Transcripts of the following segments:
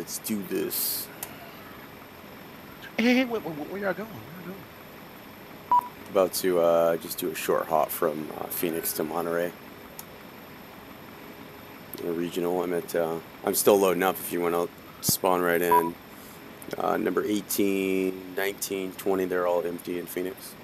let's do this. Hey, where y'all going? About to just do a short hop from Phoenix to Monterey. Regional. I'm still loading up if you want to spawn right in. Number 18, 19, 20, they're all empty in Phoenix.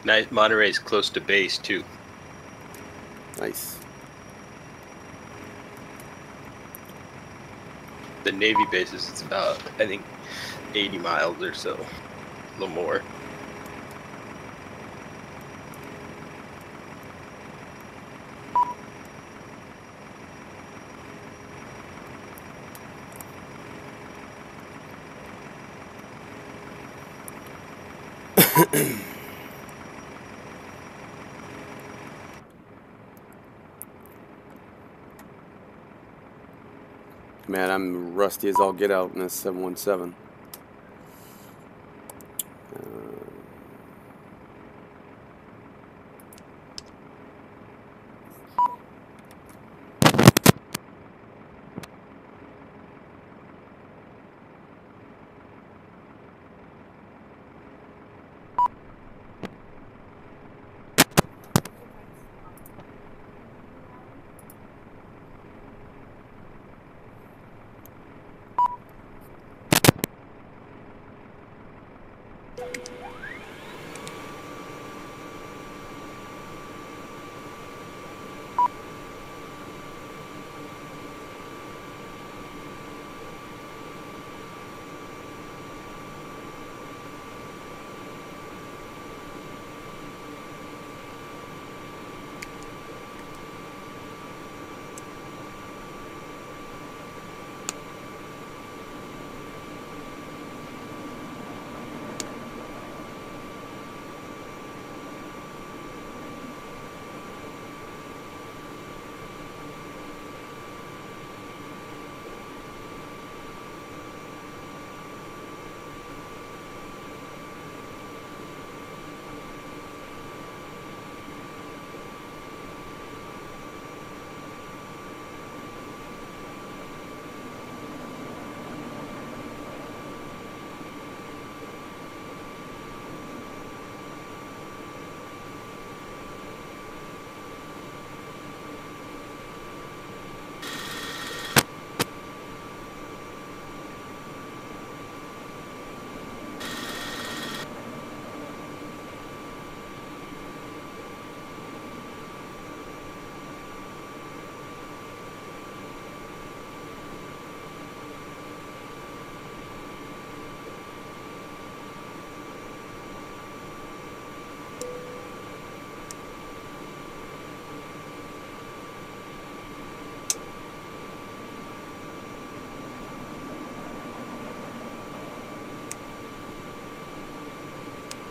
Nice. Monterey's close to base too. Nice. The Navy bases, it's about, I think, 80 miles or so, a little more. Man, I'm rusty as all get out in this 717.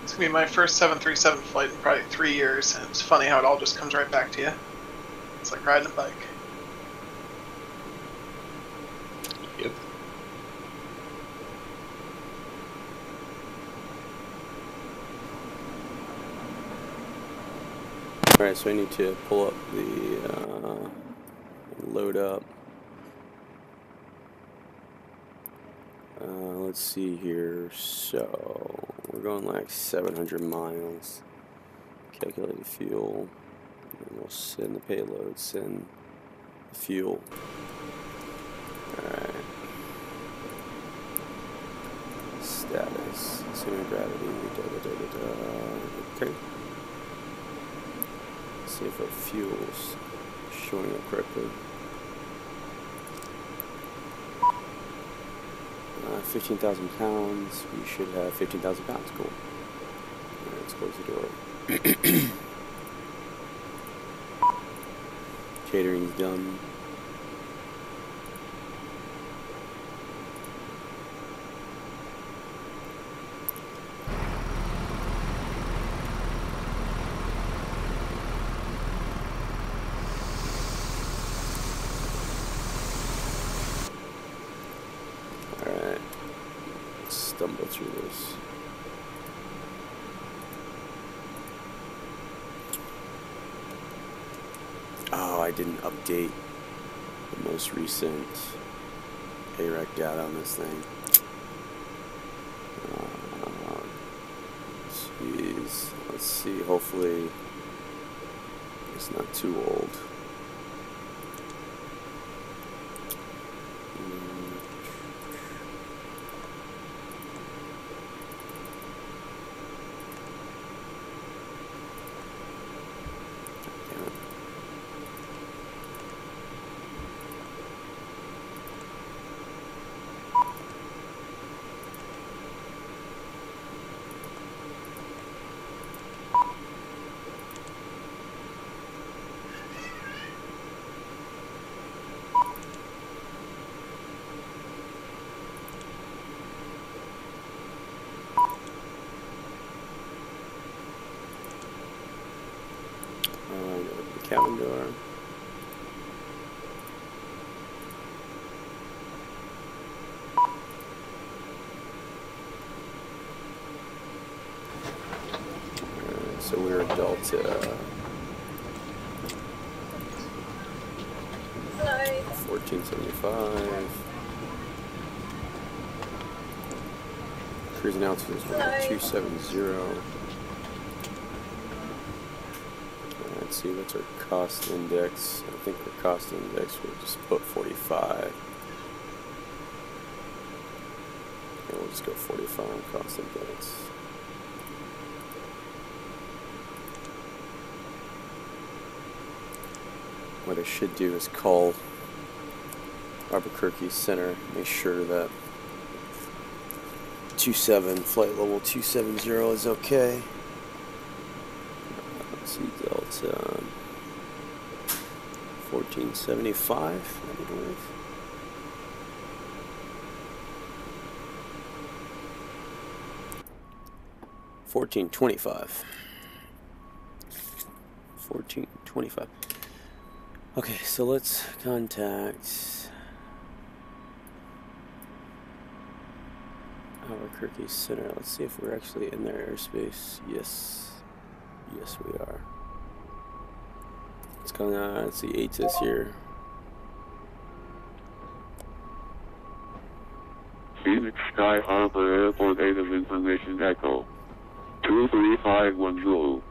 It's gonna be my first 737 flight in probably 3 years, and it's funny how it all just comes right back to you. It's like riding a bike. Yep. Alright, so I need to pull up the load up. Let's see here. So we're going like 700 miles. Calculate the fuel. And we'll send the payload, send the fuel. Alright. Status. Center of gravity. Okay. Let's see if our fuel's showing up correctly. 15,000 pounds. We should have 15,000 pounds. Cool. Alright, let's close the door. Catering's done. stumble through this. Oh, I didn't update the most recent AREC data on this thing. Jeez. Let's see, hopefully it's not too old. Cabin door. So we're Delta 1475. Cruising altitude is 270. Let's see, what's our cost index? I think our cost index, we'll just put 45. Yeah, we'll just go 45 cost index. What I should do is call Albuquerque Center, make sure that 27 flight level 270 is okay. Let's see, Delta 1475, I believe. $14.25. $14.25. Okay, so let's contact Albuquerque Center. Let's see if we're actually in their airspace. Yes. Yes, we are. What's going on? Let's see, ATIS here. Phoenix Sky Harbor Airport Native Information Echo 23510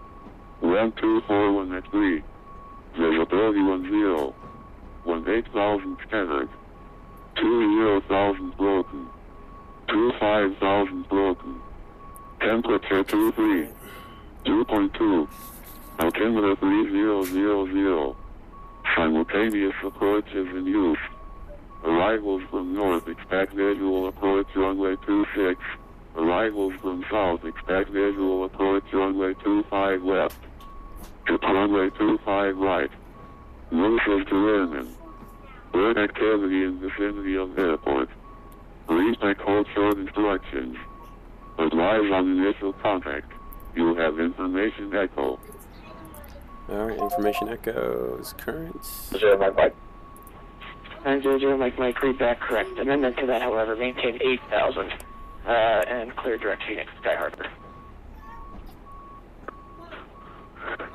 Ramp 241 at 3 Visibility 10 18,000 scattered 20,000 broken 25,000 broken Temperature 23 2.2 Altimeter 3000 Simultaneous approach is in use. Arrivals from north, expect visual approach runway 26. Arrivals from south, expect visual approach runway 25 left. To runway 25 right. Motion to airmen. Bird activity in vicinity of airport. Please take hold short instructions. Advise on initial contact. You have information echo. Alright, information echo is current. 900, Mike, read back correct. Amendment to that, however, maintain 8,000 and clear direct Phoenix Sky Harbor.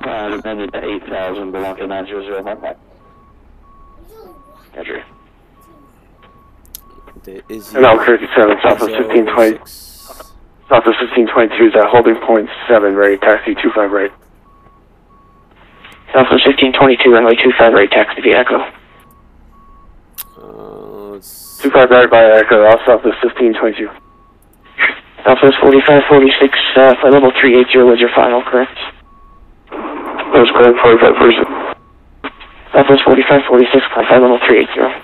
Amendment to 8,000, belong to 900, Mike. Andrew. Albuquerque 7, Southwest 1520. Southwest 1522 is at holding point 7, ready, taxi 25 right. Southwest 1522, runway 25 right, taxi via Echo. 25 right by Echo, off Southwest 1522. Southwest 4546, flight level 380 was your final, correct? That was correct, 45%. Southwest 4546, flight level 380.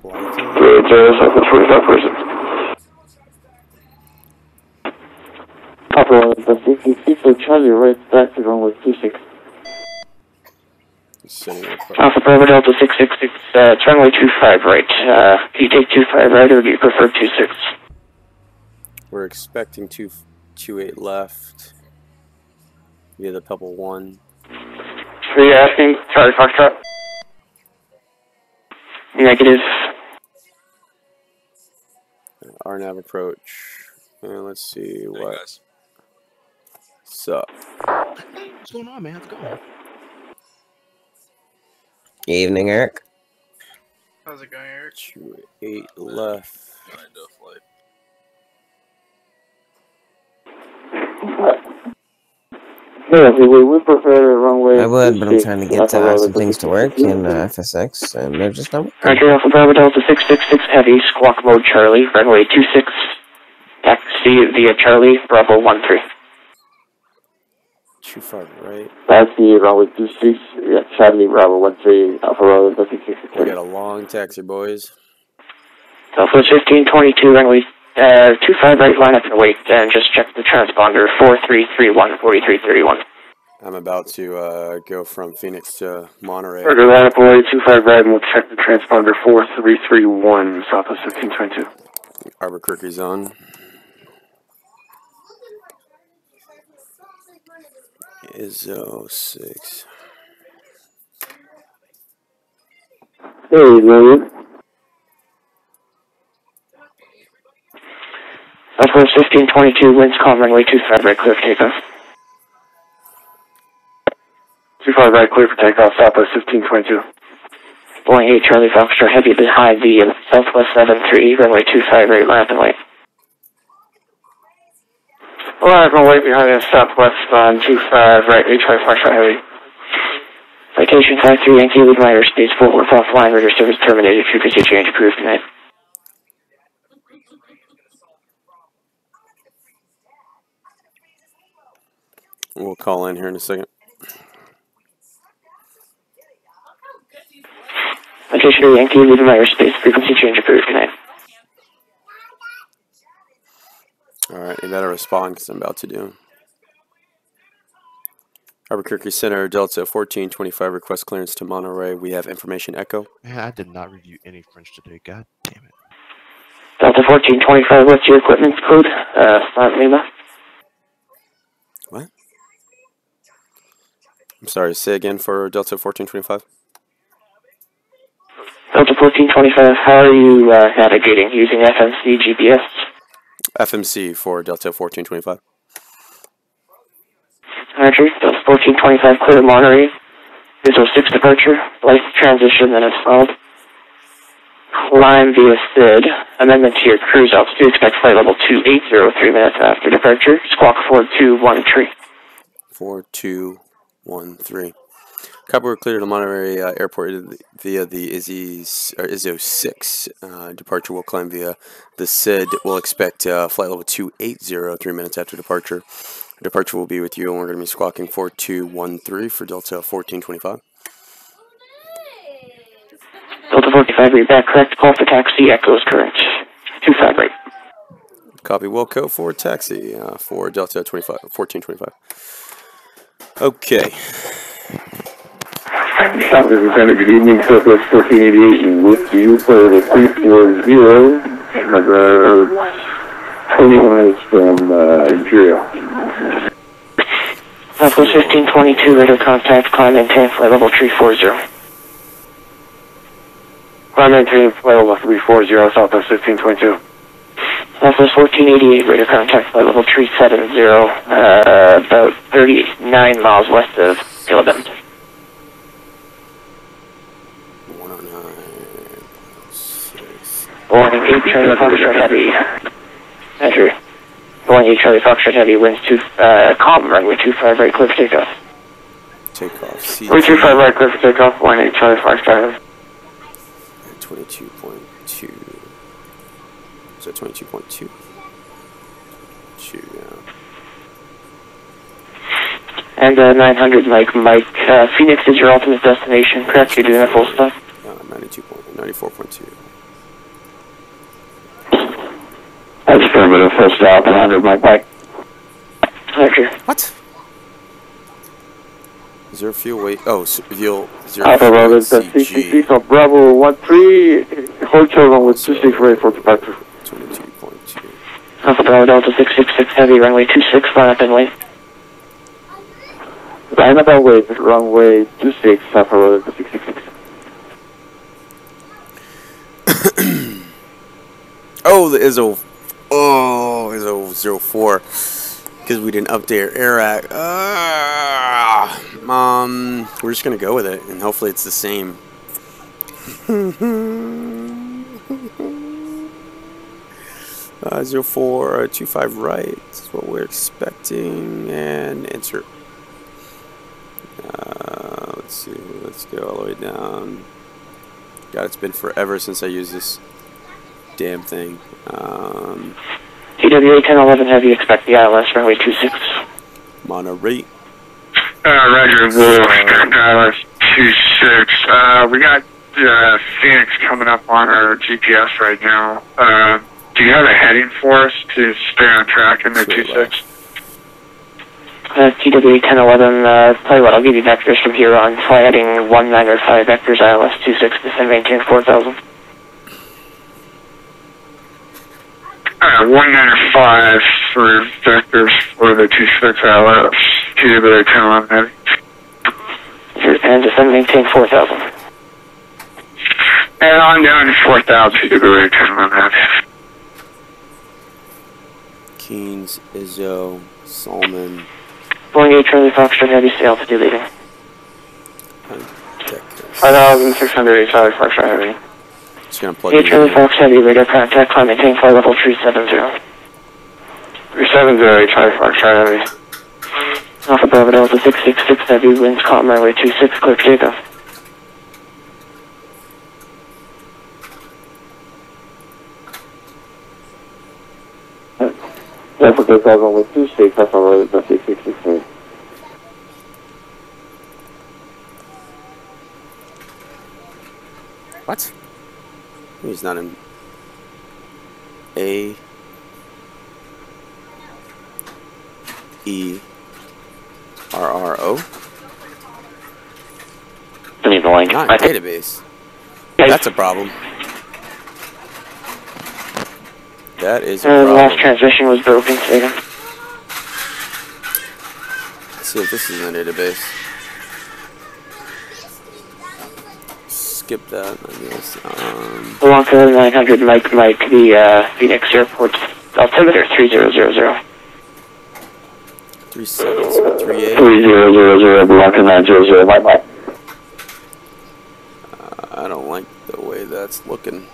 Good, Southwest 45%. Operator, the 54 Charlie, right back to runway 26. Alpha Bravo Delta 666, it's runway 25 right. Do you take 25 right or do you prefer 26? We're expecting 228 left via the Pebble 1. Are you asking? Charlie Foxtrot? Negative. RNAV approach And let's see Hey, what. guys. Sup? What's going on, man? How's it going? Evening, Eric. How's it going, Eric? 8 left. Trying to flight. Yeah, we prefer runway. I would, but I'm trying to get some things to work in FSX, and they're just not working. Roger, Alpha Bravo Delta 666 Heavy, squawk mode Charlie, runway 26, taxi via Charlie, Bravo 13. 25, right? Taxi, runway 26, yeah, Charlie, Bravo 13, Alpha Bravo Delta 666. We got a long taxi, boys. Southwest 1522, runway 25 right, line up and wait, and just check the transponder 4331, 4331. I'm about to go from Phoenix to Monterey. Roger, line up and wait, 25 right, and we'll check the transponder 4331, Southwest 1522. Albuquerque's on. Izzo 6. Hey, William. Southwest 1522, winds calm, runway 25 right, clear for takeoff. 25 right, clear for takeoff, Southwest 1522. Boeing 8 Charlie Foxtrot Heavy behind the Southwest 73, runway 25 right, line up and wait. Line up and wait behind the Southwest on 25 right, 8 Charlie Foxtrot Heavy. Citation 53 Yankee, leave my airspace, Fort Worth offline, radar service terminated, frequency change approved tonight. We'll call in here in a second. Citation Yankee, leave my airspace, frequency change approved tonight. Alright, you better respond because I'm about to do. Albuquerque Center, Delta 1425, request clearance to Monterey. We have information echo. Man, I did not review any French today. God damn it. Delta 1425, what's your equipment code? Start Lima. What? I'm sorry, say again for Delta 1425. Delta 1425, how are you navigating? Using FMC GPS? FMC for Delta 1425. Roger, Delta 1425, clear Monterey. Visual 6 departure, light transition then installed. Climb via SID. Amendment to your cruise altitude, expect flight level 2803 minutes after departure. Squawk 4213. 4213. Copy, we're clear to Monterey Airport via the Izzo 6. Departure will climb via the SID. We'll expect flight level 280 3 minutes after departure. Departure will be with you, and we're going to be squawking 4213 for Delta 1425. Delta 45, read back correct. Call for taxi, echoes current. 25 right. Copy, Wilco for taxi for Delta 1425. Okay. Lieutenant, good evening, Southwest 1488, with you for the 340, 20 miles from Imperial. Southwest 1522, radar contact, climb maintain flight level 340. Climb maintain flight level 340, Southwest 1522. Southwest 1488, radar contact, flight level 370, about 39 miles west of Philibin. 109.6. Boeing 8 Charlie Foxtrot Heavy. Measure. Boeing 8 Charlie Foxtrot Heavy, winds calm, runway 25 right, clear for takeoff. Takeoff. CT. Runway 25 right, clear for takeoff, Boeing 8 Charlie Foxtrot Heavy. 22.2. Is that 22.2? 2, yeah. And 900 Mike. Phoenix is your ultimate destination, correct? You're doing a full stop? 94.2. That's affirmative, full stop, 100 Mike. Roger. What? Zero fuel weight. Oh, fuel. Zero Alpha fuel Bravo, weight. that's CG. 66 on Bravo 13, hotel room with 268 for departure. 22.2. Alpha Bravo Delta 666 Heavy, runway 26, line up and wait. Line up and wait, runway 26, Alpha Bravo 666. Oh, the Izzo. Oh, 04, because we didn't update our air rack. We're just gonna go with it, and hopefully it's the same. 0425 right. That's what we're expecting, and enter. Let's see. Let's go all the way down. God, it's been forever since I used this damn thing. TWA 1011 heavy, expect the ILS runway 26. Monterey. Roger, Blue, ILS 26. We got Phoenix coming up on our GPS right now. Do you have a heading for us to stay on track in the 26? TWA 1011, tell you what, I'll give you vectors from here on. Fly heading 1905 vectors, ILS 26, descend maintain 4000. 195 for vectors for the 26 ILS, TWA 1011 heavy. And descend maintain 4000. And on down to 4000, TWA 1011 heavy. Keynes, Izzo, Solomon. Boeing 8 Charlie Foxtrot heavy, sail to leading. 5600 Charlie Foxtrot heavy. Just gonna plug 8 Charlie Fox heavy, radar contact, climb maintain flight level 370. 370 Charlie Foxtrot heavy. Alpha Bravo Delta 666 heavy, winds KMRY 26, clear for takeoff. Delta 2000 with 26, that's on road, that's 666. What? He's not in A E R R O. Don't even like Not in database. That's a problem. That is a the problem. last transmission was broken, so Let's see if this is in the database. Skip that, I guess. Blanca 900 Mike, the Phoenix Airport altimeter 3000. 3738. 3000, Blanca 900, Mike. I don't like the way that's looking.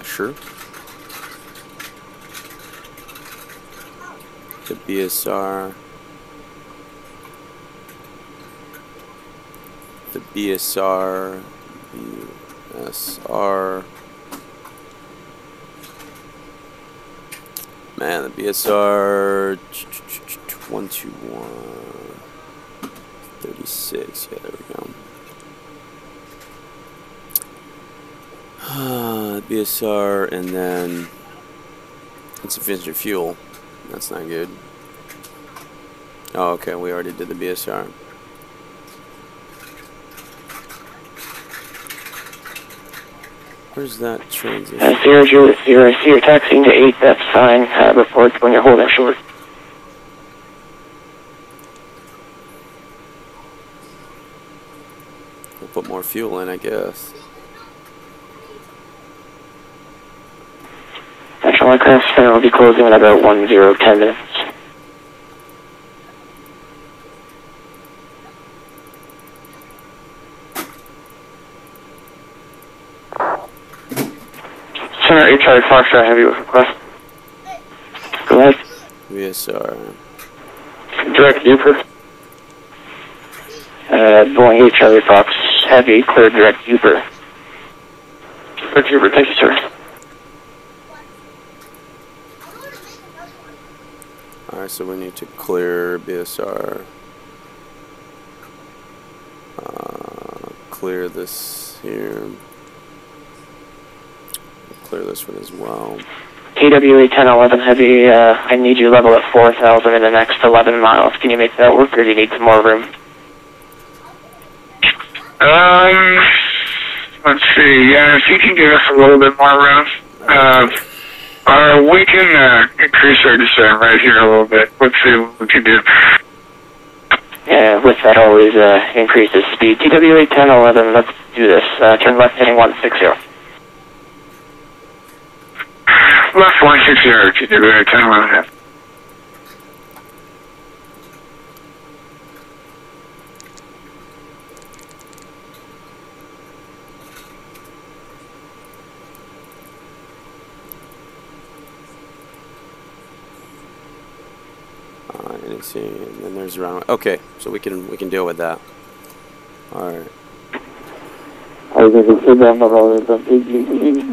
Sure. The BSR. The BSR. BSR. Man, the BSR 121 36. Yeah, there we go. BSR, and then insufficient fuel. That's not good. Oh, okay, we already did the BSR. Where's that transition? 000, you're taxiing to 8, that's fine. Report when you're holding short. We'll put more fuel in, I guess. National Aircraft Center will be closing in about 10 minutes. Center 8 Charlie Foxtrot heavy with request. Go ahead. VSR. Direct Uper. Boeing 8 Charlie Fox heavy, clear direct Uper. Direct Uper, thank you, sir. Alright, so we need to clear BSR. Clear this here. Clear this one as well. TWA 1011 heavy, I need you level at 4,000 in the next 11 miles. Can you make that work, or do you need some more room? Let's see, yeah, if you can give us a little bit more room. We can increase our descent right here a little bit. Let's see what we can do. Yeah, with that always increases speed. TWA 1011, let's do this. Turn left heading 160. Left 160, TWA 1011. And see, and then there's around. Okay, so we can deal with that. All right.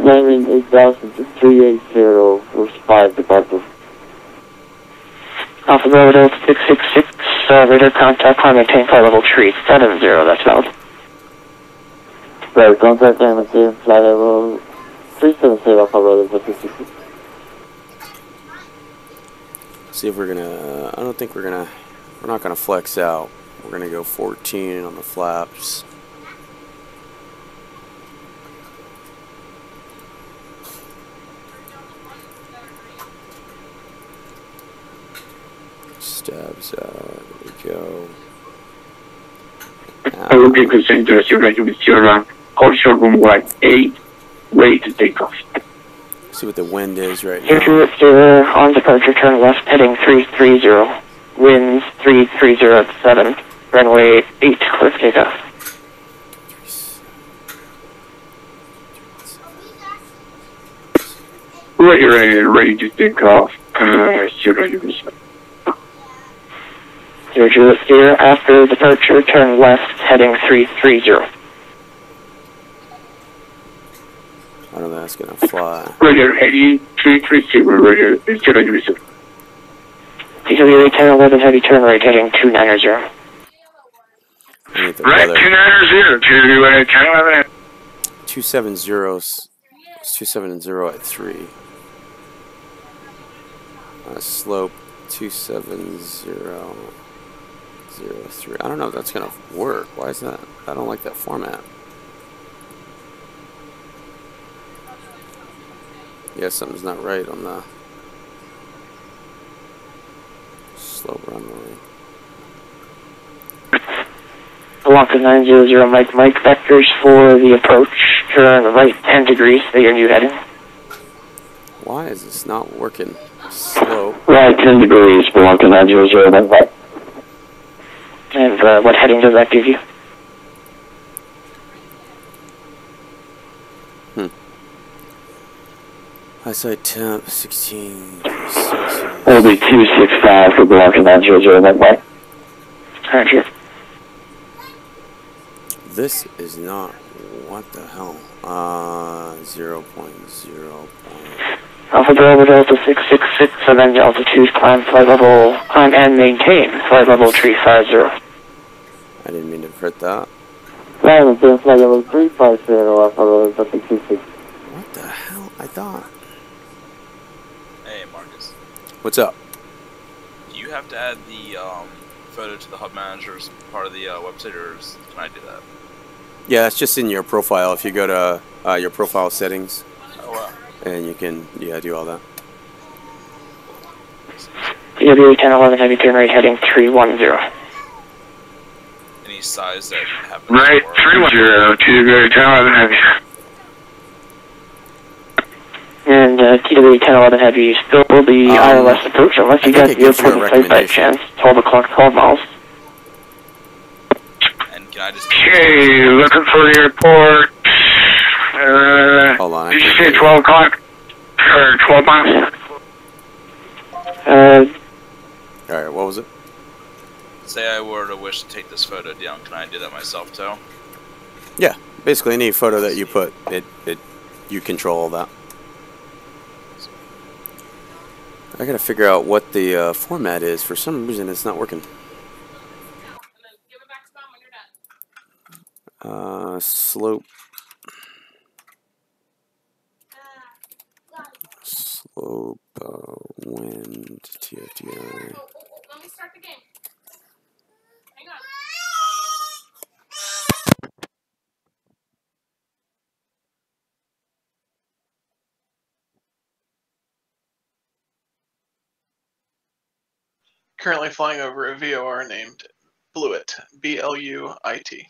Landing 8000 to 380, first 5 departure. Alpha Bravo Delta 666, radar contact, climb maintain flight level 370, that's valid. Right, contact climb maintain flight level 370, Alpha Bravo Delta 666. See if we're gonna. I don't think we're gonna. We're not gonna flex out. We're gonna go 14 on the flaps. Stabs out. There we go. I will get consent to assume that you will see around Corsair room like 8, ready to take off. See what the wind is right now. Zero, on departure, turn left, heading 330. Winds 330 at 7. Runway 8, clear for takeoff. Ready to take off. Zero, steer, after departure, turn left, heading 330. I don't know that's gonna fly. Radio heading 330, radio, it's gonna be so. TWA 1011, heavy turn right, heading 290. Right, 290, TWA 1011. 270, it's 270 at 3. Slope 27003. I don't know if that's gonna work. Why is that? I don't like that format. Yeah, something's not right on the slope runway. Blanca 900, Mike vectors for the approach. Turn right 10 degrees to your new heading. Why is this not working? Slope. Right 10 degrees, Blanca 900, then right. And what heading does that give you? Eyesight temp 16. It'll be 265 for Blanca 900, then right. Alright, here. This is not. What the hell? 0.0. Alpha Bravo Delta 666, Avenge altitude, climb and maintain flight level 350. I didn't mean to hurt that. Climb and maintain flight level 350, Alpha Bravo Delta 666. What the hell? I thought. Hey, Marcus. What's up? Do you have to add the photo to the hub manager as part of the website, or can I do that? Yeah, it's just in your profile. If you go to your profile settings, Oh, wow. and you can, do all that. TWA 1011, heavy turn right, heading 310. Any size that happens? Right, 310, TWA 1011 heavy. And TWA 1011 heavy, still the ILS approach, unless you guys the airport in sight by chance. 12 o'clock, 12 miles. And can I just... Okay, looking for the airport. Hold on. Did you say 12 o'clock? Or 12 miles? Alright, what was it? Say I were to wish to take this photo down, can I do that myself too? Yeah, basically any photo that you put, you control all that. I gotta figure out what the format is. For some reason, it's not working. Slope. Slope, wind, TFDI. Let me start the game. Hang on. Currently flying over a VOR named Bluit, B-L-U-I-T.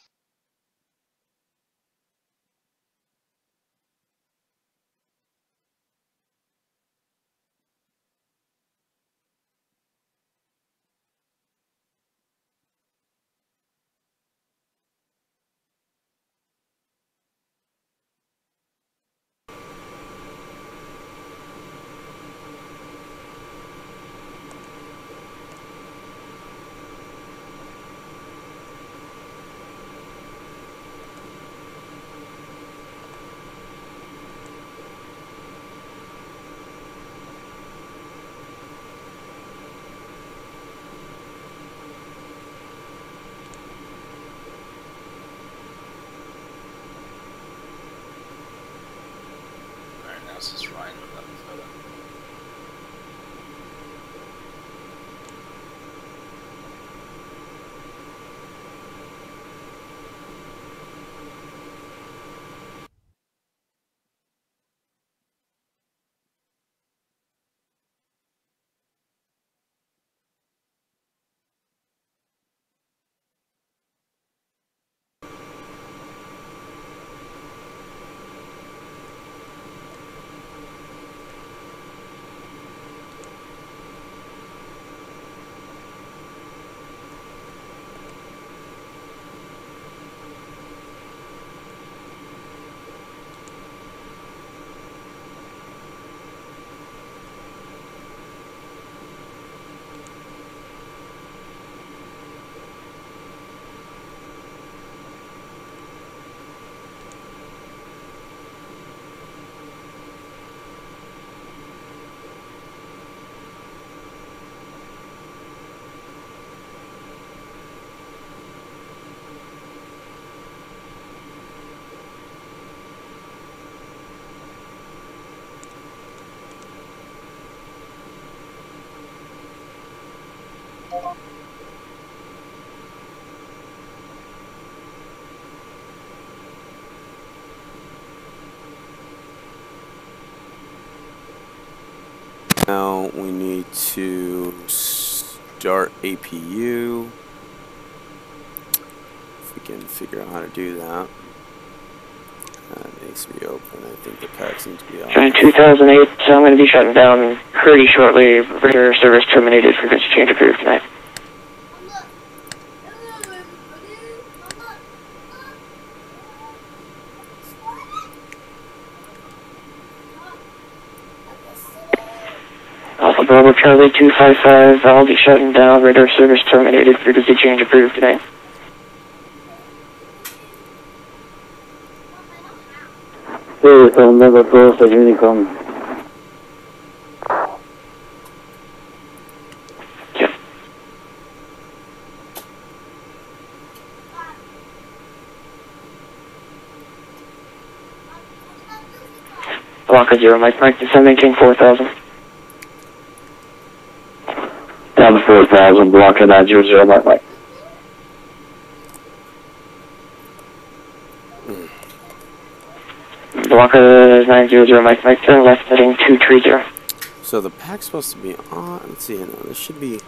Now we need to start APU. If we can figure out how to do that. That needs to be open. I think the packs need to be on. 2008, so I'm going to be shutting down pretty shortly. Radar service terminated. Frequency change approved tonight. Alpha Bravo Charlie 255, I'll be shutting down. Radar service terminated. Frequency change approved tonight. Hey, from Motherboard for Unicom. Yep. Blanca 0, Mike, descending 4000. Down to 4000, Blanca 900, Mike. Blanca 900, Mike, turn left, heading 230. So the pack's supposed to be on. Let's see, no, this should be.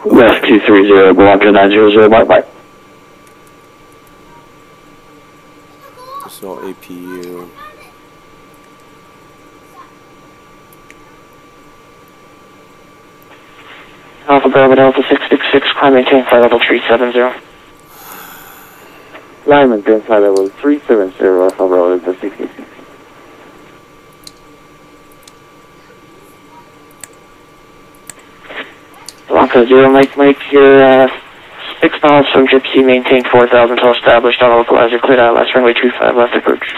West 230, Blanca 900, Mike. This is all APU. Alpha Bravo Delta 666, climb maintain flight level 370. Climb maintain flight level 370, Alpha Bravo Delta 666. Blanca 0, Mike, you're 6 miles from Gypsy, maintain 4000 until established on localizer, cleared out, last runway 25, left approach.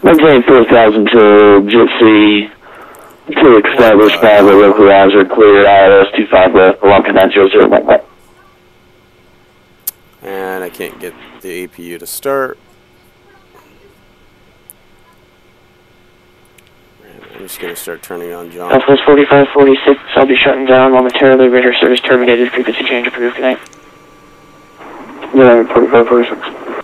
Maintain 4000 to Gypsy. To establish by the localizer, clear ILS 25 left, Blanca 900, Mike. And I can't get the APU to start. I'm just going to start turning on John. Southwest 4546, I'll be shutting down momentarily. Radar service terminated. Frequency change approved tonight. Yeah, 4546.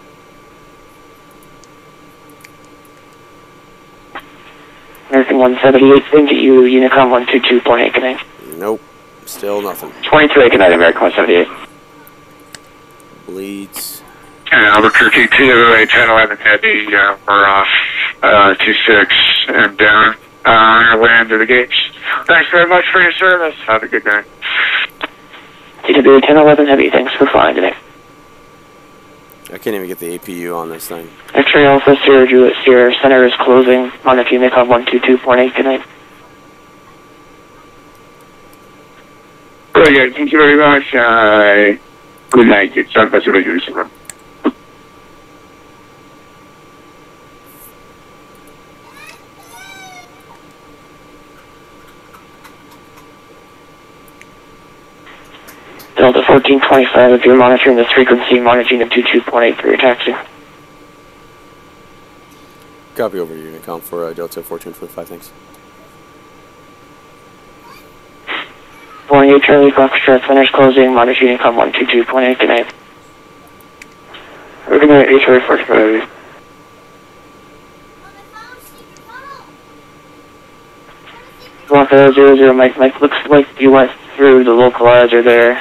American 178, into you, Unicom 122.8, good night. Nope, still nothing. 23, good night, American 178. Bleeds. Albuquerque 208, 1011 heavy, we're off 26 and down. Land to the gates. Thanks very much for your service. Have a good night. TW 1011 heavy, thanks for flying today. I can't even get the APU on this thing. X-ray Alpha, Sierra Juliet Sierra, center is closing. On the Unicom 122.8, good night. Good, thank you very much. Good night. It's Southwest of Jerusalem. Delta 1425, if you're monitoring this frequency, monitoring of 22.8 for your taxi. Copy over Unicom for Delta 1425, thanks. Boeing 8 Charlie Foxtrot, center's closing, monitoring Unicom 122.8, good night. Good night, 8 Charlie Foxtrot. Blanca 00, Mike, looks like you went through the localizer there,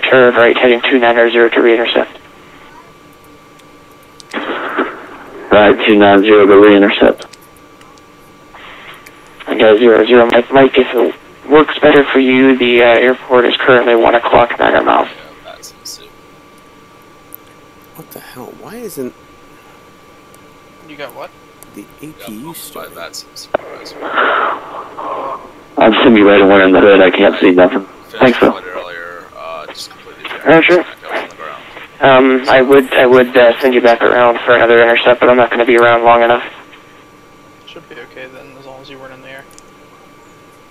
turn right, heading 290 to re-intercept. Right, 290 to re-intercept. And 00, Mike, if it works better for you, the airport is currently 1 o'clock, 9 miles. What the hell? Why isn't... You got what? The APU started. I'm simulating one in the hood, I can't see nothing. Thanks, Phil. Sure. I would send you back around for another intercept, but I'm not going to be around long enough. Should be okay then, as long as you weren't in the air.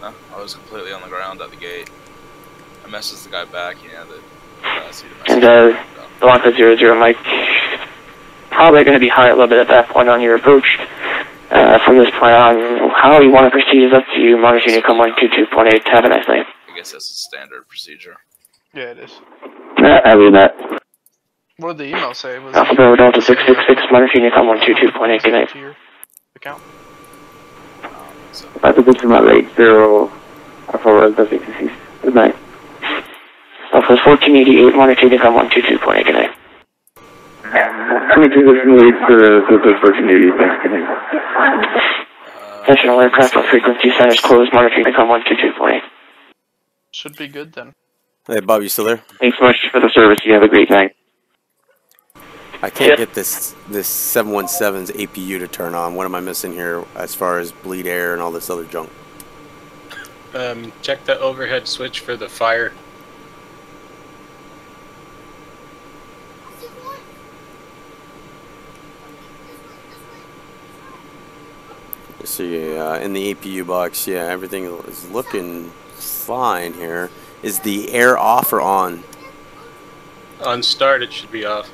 No, I was completely on the ground at the gate. I messaged the guy back, he had to see the message. And, Blanca 00, Mike, probably going to be high a little bit at that point on your approach. From this point on, how you want to proceed is up to you. Monitor unit come 122.8. Have a nice night. I guess that's a standard procedure. Yeah, it is. I mean that. What did the email say? Was Alpha Bravo Delta 666, Monitor unit come 122.8. Good night. to your account? I think it's about 80. Alpha Delta 666. Good night. Alpha 1488, Monitor unit come 122.8. Good night. 2268 for the 1488. Good night. Attention all aircraft on frequency centers closed. Monitor unit come 122.8. Should be good then. Hey, Bob, you still there? Thanks so much for the service. You have a great night. I can't get this 717's APU to turn on. What am I missing here as far as bleed air and all this other junk? Check the overhead switch for the fire. Let's see, in the APU box, yeah, everything is looking fine here. Is the air off or on? On start, it should be off.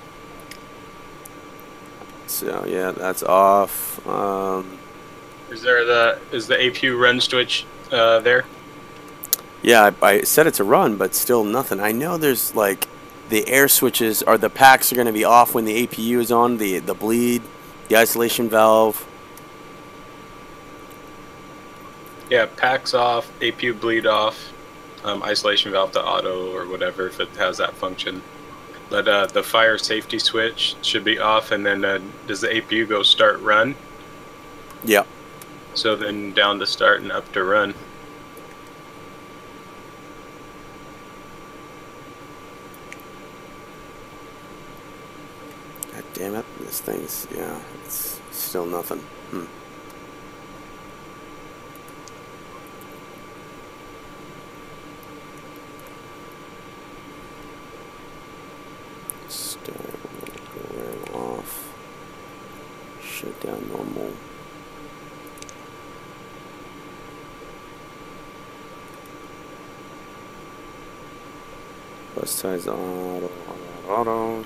So yeah, that's off. Is the APU run switch there? Yeah, I set it to run, but still nothing. I know there's like the air switches or the packs are going to be off when the APU is on. The bleed, the isolation valve. Yeah, packs off, APU bleed off, isolation valve to auto or whatever if it has that function. But the fire safety switch should be off, and then does the APU go start run? Yeah. So then down to start and up to run. God damn it, this thing's, yeah, it's still nothing. Off. Shut down normal. Bus ties auto.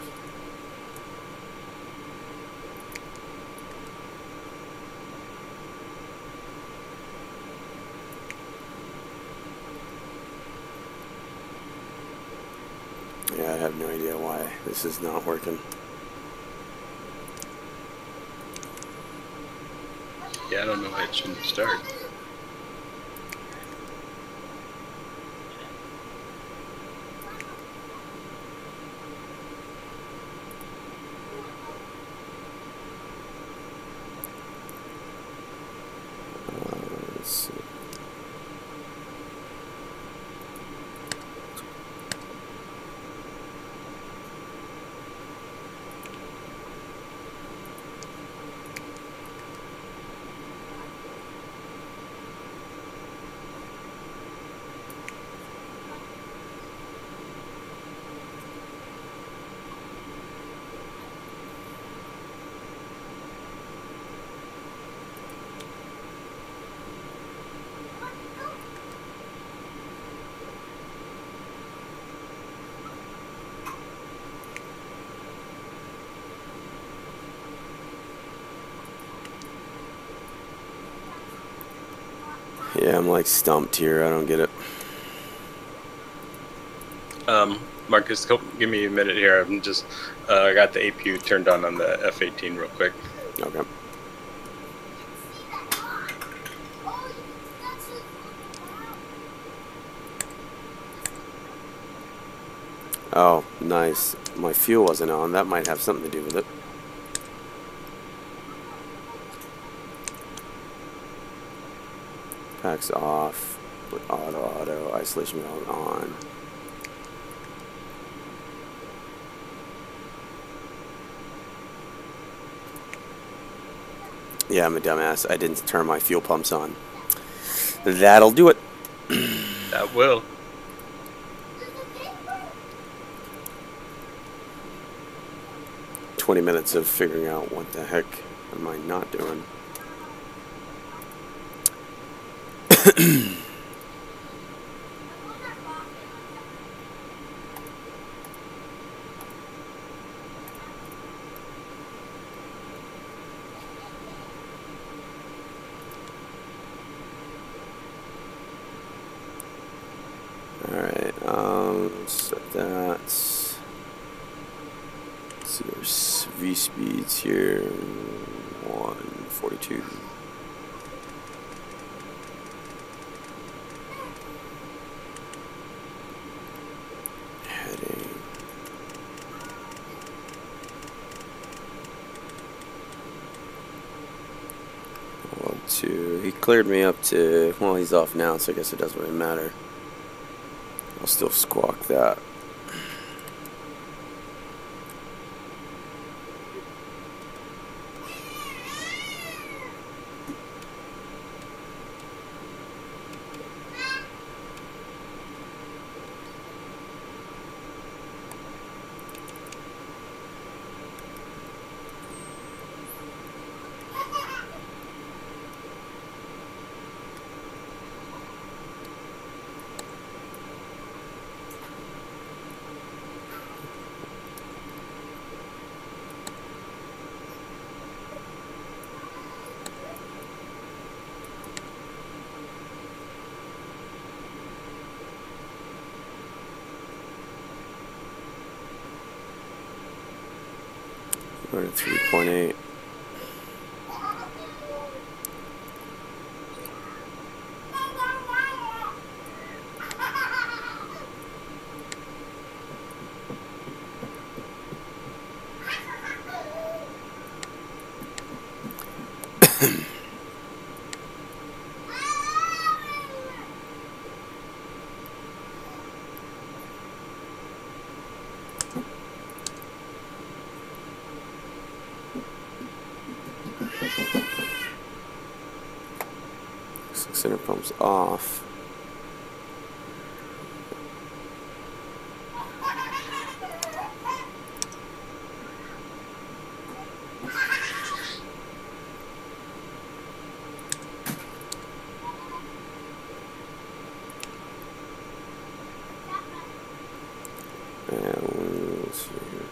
Yeah, I have no idea why this is not working. Yeah, I don't know why it shouldn't start. Let's see. Yeah, I'm like stumped here. I don't get it. Marcus, give me a minute here. I'm just, I got the APU turned on the F-18 real quick. Okay. Oh, nice. My fuel wasn't on. That might have something to do with it. Packs off. Put auto, isolation valve on. Yeah, I'm a dumbass. I didn't turn my fuel pumps on. That'll do it. That will. Minutes of figuring out what the heck am I not doing. Alright, so that's... So there's V speeds here, 142. Heading. He cleared me up to, well, he's off now, so I guess it doesn't really matter. I'll still squawk that. We're at 3.8. Center pump's off. And let's see here.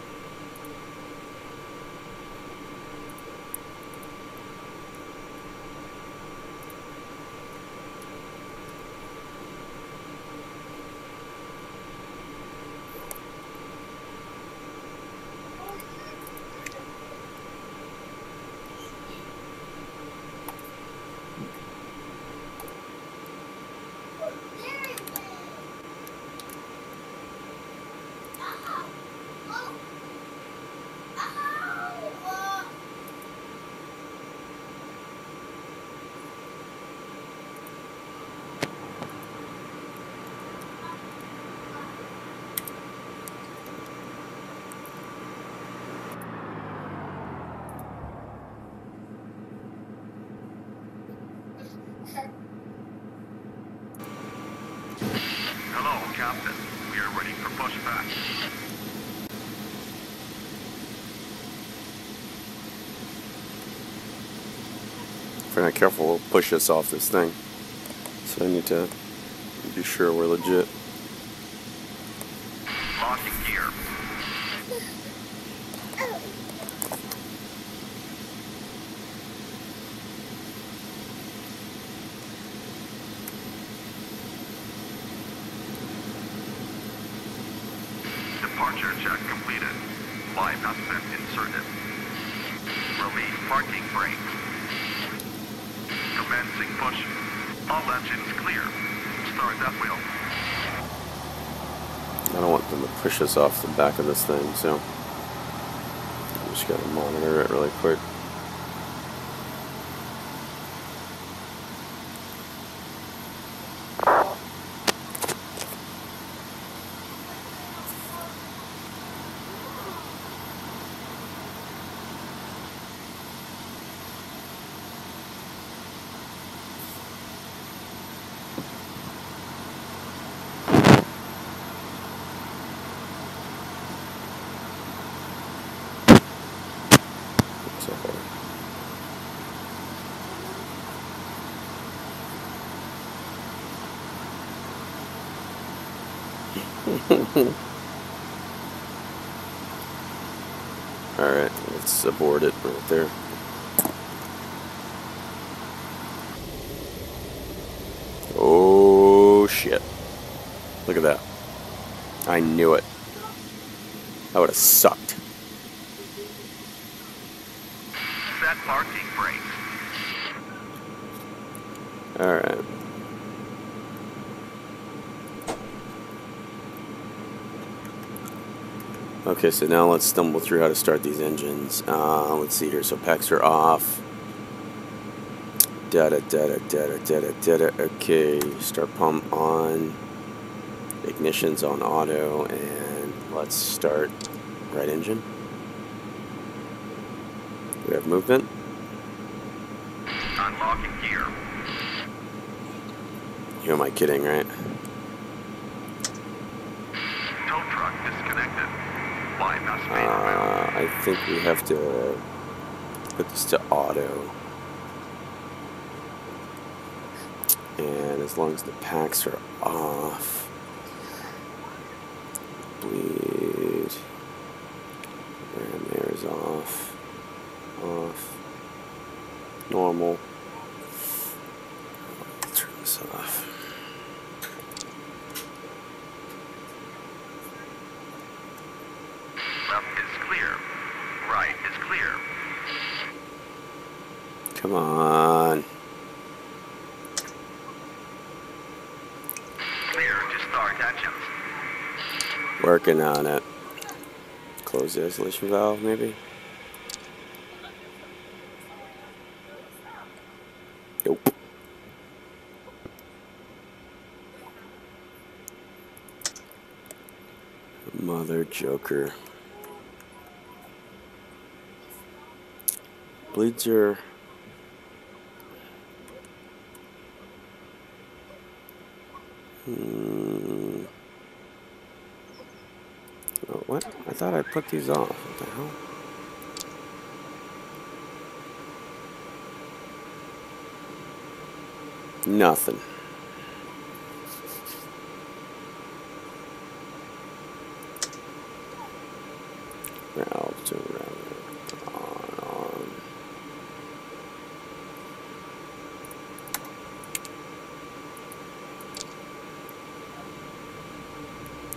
Hello, Captain. We are ready for pushback. If we're not careful, we'll push us off this thing. So I need to be sure we're legit. Locking gear. Departure check completed. Live has been inserted. Release parking brake. Commencing push. All engines clear. Start that wheel. I don't want them to push us off the back of this thing, so I'm just gotta monitor it really quick. Alright, let's abort it right there. Oh shit. Look at that. I knew it. That would have sucked. Set parking brakes. Alright. Okay, so now let's stumble through how to start these engines. Let's see here. So packs are off. Data. Okay, start pump on. Ignition's on auto, and let's start right engine. We have movement. Unlocking gear. Who am I kidding, right? Tow truck disconnected. Bypass I think we have to put this to auto. And as long as the packs are off, bleed, ram air is off, normal, turn this off. Left is clear. Right is clear. Come on. Clear to start engines. Working on it. Close the isolation valve, maybe? Nope. Mother joker. Bleeds are... Oh, what? I thought I put these off. What the hell? Nothing. Valve to on.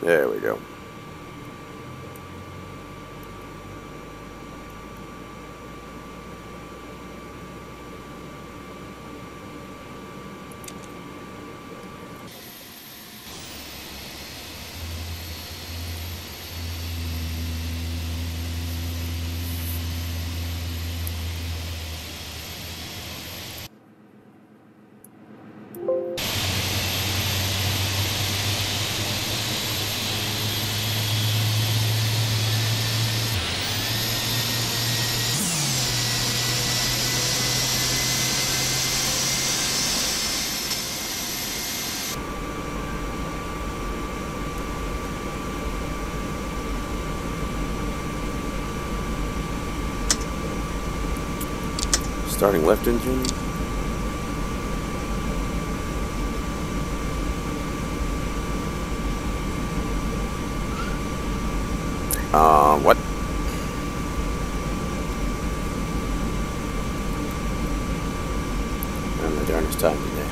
There we go. Starting left engine. What? I'm the darnest time today.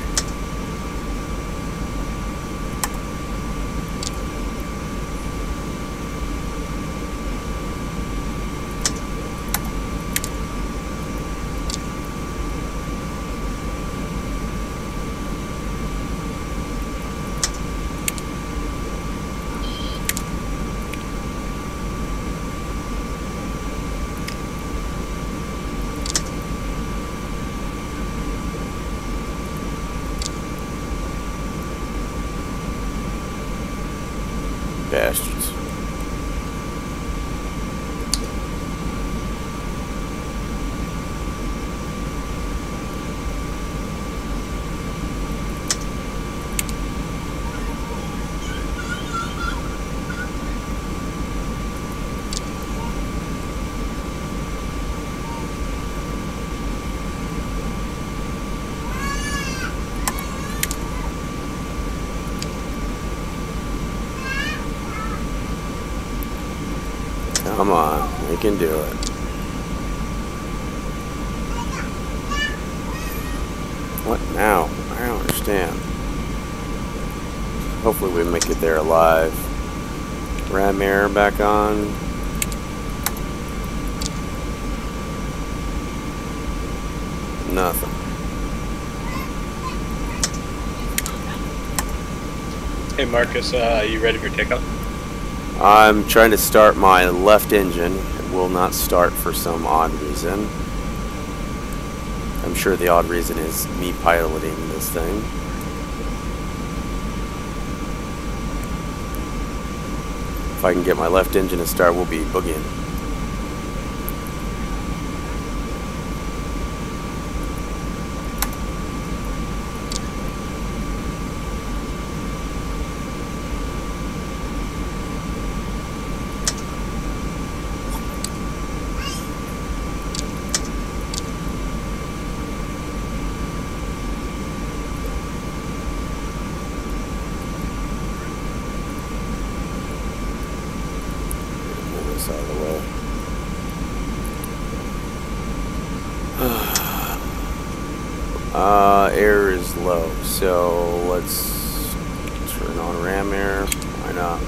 Bastards. Come on, we can do it. What now? I don't understand. Hopefully we make it there alive. Ram air back on. Nothing. Hey Marcus, you ready for takeoff? I'm trying to start my left engine. It will not start for some odd reason. I'm sure the odd reason is me piloting this thing. If I can get my left engine to start, we'll be boogieing. Out of the way. Air is low, so let's turn on ram air. Why not?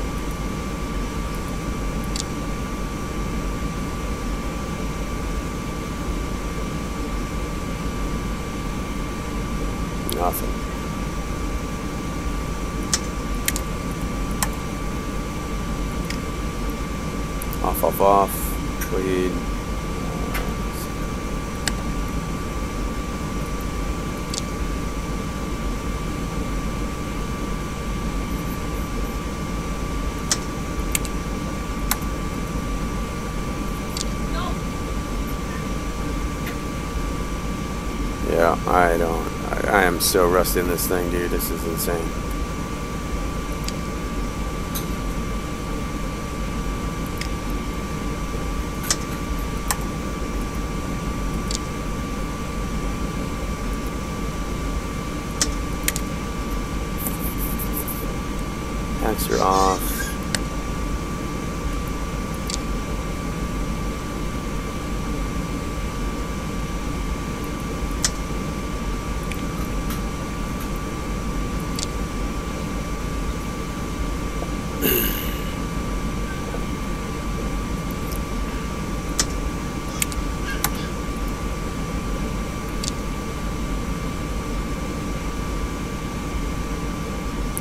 Nothing. Off, bleed. Yeah, I am so rusty in this thing, dude. This is insane. Packs are off.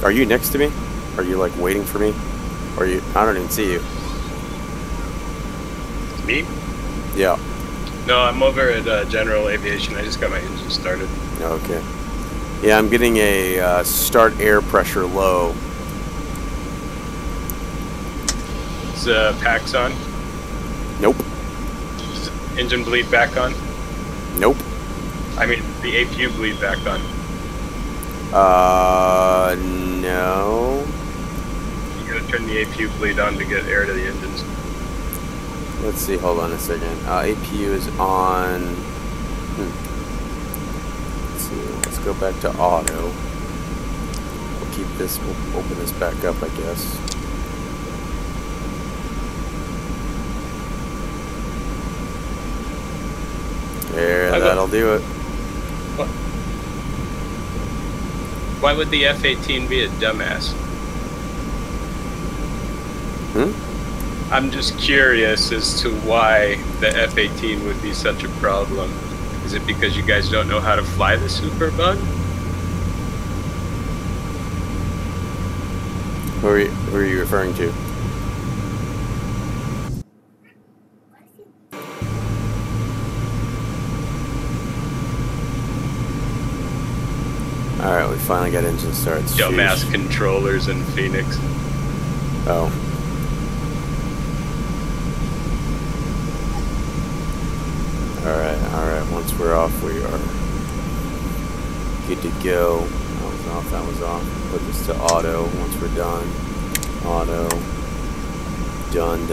Are you next to me? Are you like waiting for me? Or you? I don't even see you. Me? Yeah. No, I'm over at General Aviation. I just got my engine started. Okay. Yeah, I'm getting a start air pressure low. Is PAX on? Nope. Is engine bleed back on? Nope. I mean, the APU bleed back on. No. You gotta turn the APU bleed on to get air to the engines. Let's see, hold on a second. APU is on. Let's see, let's go back to auto. We'll keep this, we'll open this back up, I guess. There, that'll do it. What? Why would the F-18 be a dumbass? I'm just curious as to why the F-18 would be such a problem. Is it because you guys don't know how to fly the Superbug? Who are you referring to? Alright, we finally got engine starts. Dumbass controllers in Phoenix. Oh. Alright, once we're off, we are good to go. That was off. Put this to auto once we're done. Auto. Done.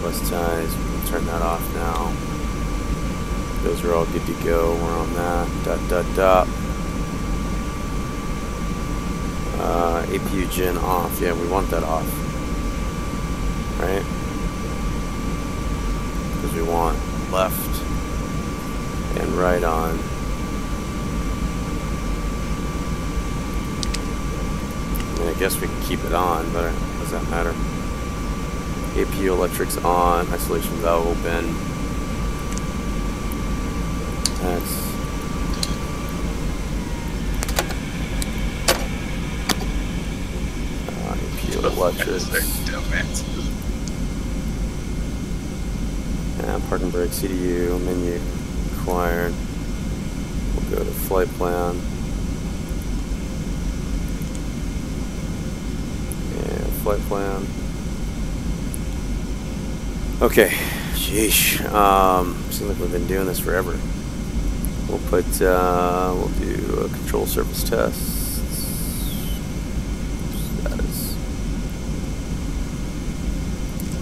Bus ties, we can turn that off now. Those are all good to go. We're on that. APU gen off. Yeah, we want that off. Right? Because we want left and right on. I mean, I guess we can keep it on, but does that matter? APU electrics on, isolation valve open. That's APU electrics. Park and brake, CDU, menu, required. We'll go to flight plan. And flight plan. Okay, sheesh. Seems like we've been doing this forever. We'll put, we'll do a control surface test. Status.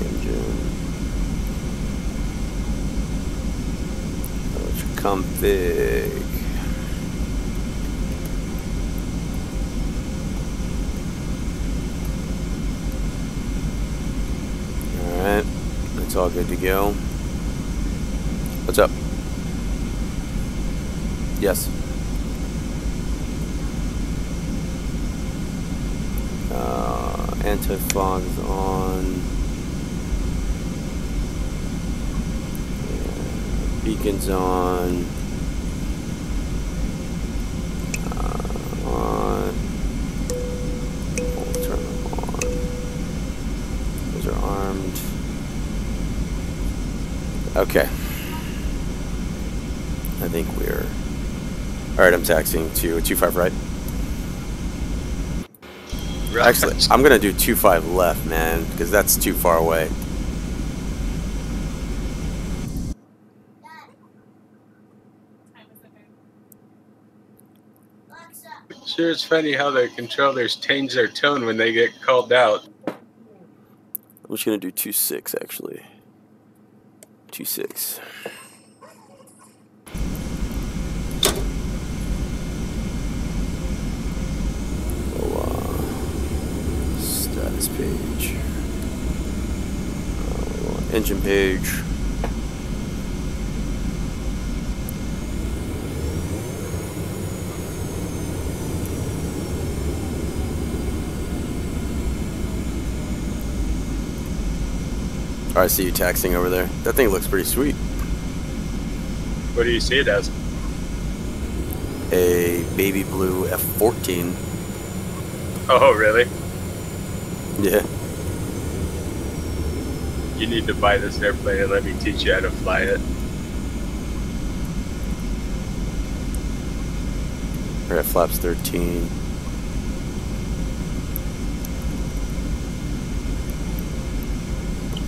Engine. Config. Alright, that's all good to go. What's up? Yes. Anti-fog is on. Beacons on. We'll turn them on. Those are armed. Okay. I think we're. Alright, I'm taxiing to 25 right. Actually, I'm gonna do 25 left, man, because that's too far away. Sure, it's funny how the controllers change their tone when they get called out. I'm just gonna do 26 actually. 26. Status page. Engine page. I see you taxiing over there. That thing looks pretty sweet. What do you see it as? A baby blue F-14. Oh, really? Yeah. You need to buy this airplane and let me teach you how to fly it. We're at flaps 13.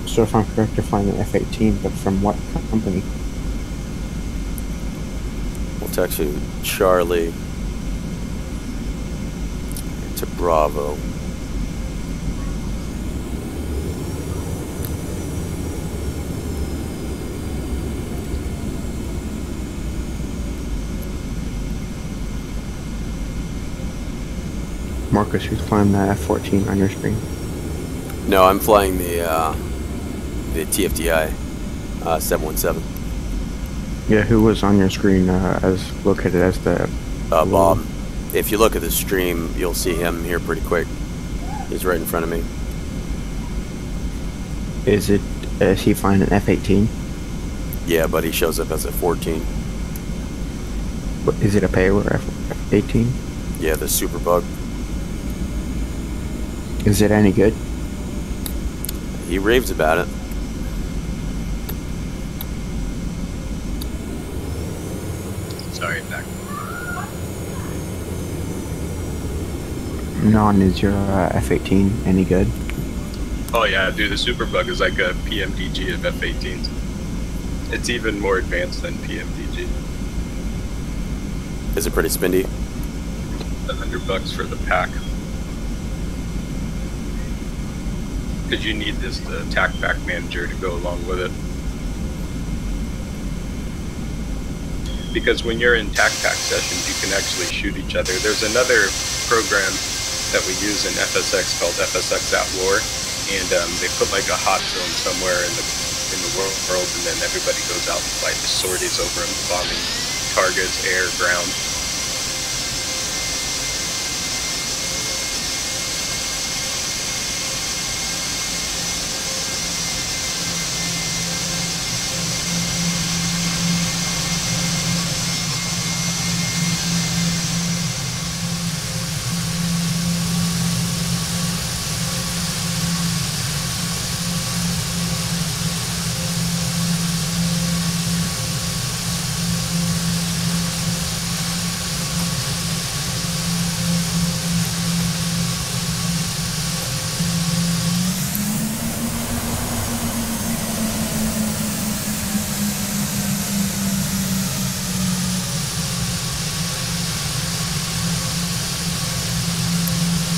So if I'm correct, you're flying an F-18, but from what company? We'll text you Charlie to Bravo. Marcus, who's flying the F-14 on your screen? No, I'm flying the TFDI 717. Yeah, who was on your screen as located as the... Bob. If you look at the stream, you'll see him here pretty quick. He's right in front of me. Is he flying an F-18? Yeah, but he shows up as a 14. What, is it a payload F-18? Yeah, the Super Bug. Is it any good? He raves about it. Sorry, back. Non, is your F-18 any good? Oh yeah, dude, the Superbug is like a PMDG of F-18s. It's even more advanced than PMDG. Is it pretty spendy? $100 for the pack. Because you need this TAC pack manager to go along with it. Because when you're in TAC pack sessions, you can actually shoot each other. There's another program that we use in FSX called FSX at War, and they put like a hot zone somewhere in the world, and then everybody goes out and fight the sorties over them, bombing targets, air, ground.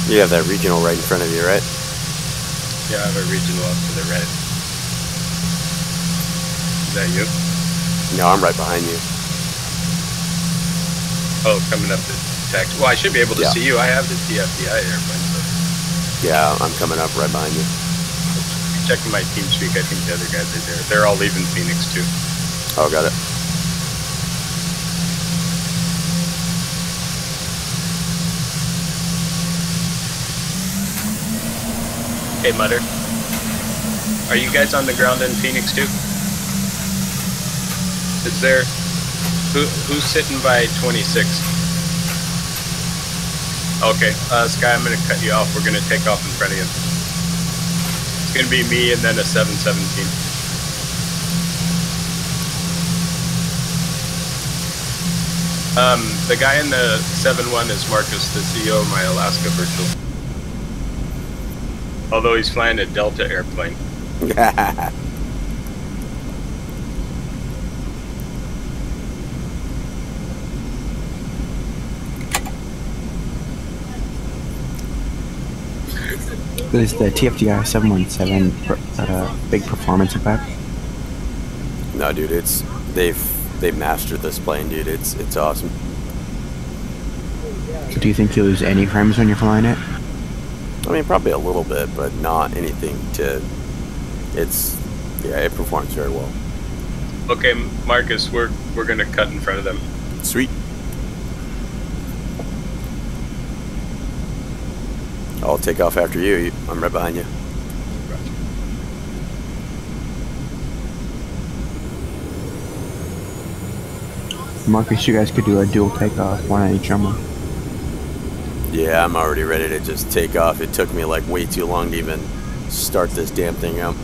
You have that regional right in front of you, right? Yeah, I have a regional up to the right. Is that you? No, I'm right behind you. Oh, coming up the tech. Well, I should be able to see you. I have the TFDI airplane. So. Yeah, I'm coming up right behind you. Checking my team speak. I think the other guys are there. They're all leaving Phoenix too. Oh, got it. Hey, Mutter. Are you guys on the ground in Phoenix too? Is there... Who's sitting by 26? Okay, Sky, I'm going to cut you off. We're going to take off in front of you. It's going to be me and then a 717. The guy in the 7-1 is Marcus, the CEO of my Alaska Virtual. Although he's flying a Delta airplane. Is the TFDI 717 big performance impact? No, dude, they've mastered this plane, dude. It's awesome. So do you think you lose any frames when you're flying it? I mean, probably a little bit, but not anything to. It performs very well. Okay, Marcus, we're gonna cut in front of them. Sweet. I'll take off after you. I'm right behind you. Marcus, you guys could do a dual takeoff, one on each armor. Yeah, I'm already ready to just take off. It took me like way too long to even start this damn thing out.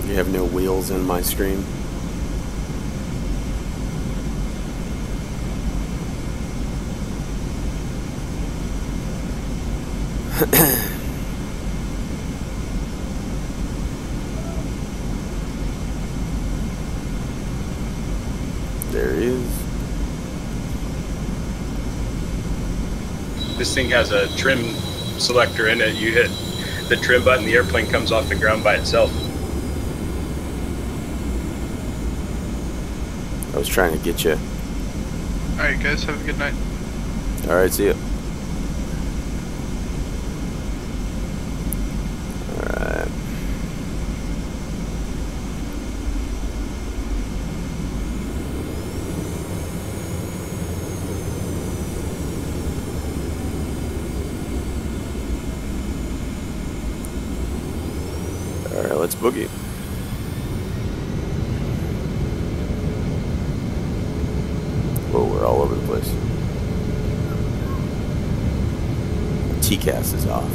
You have no wheels in my screen. There he is. This thing has a trim selector in it. You hit the trim button, the airplane comes off the ground by itself. I was trying to get you. Alright guys, have a good night. Alright, see ya. Alright. Alright, let's boogie. Whoa, we're all over the place. TCAS is off.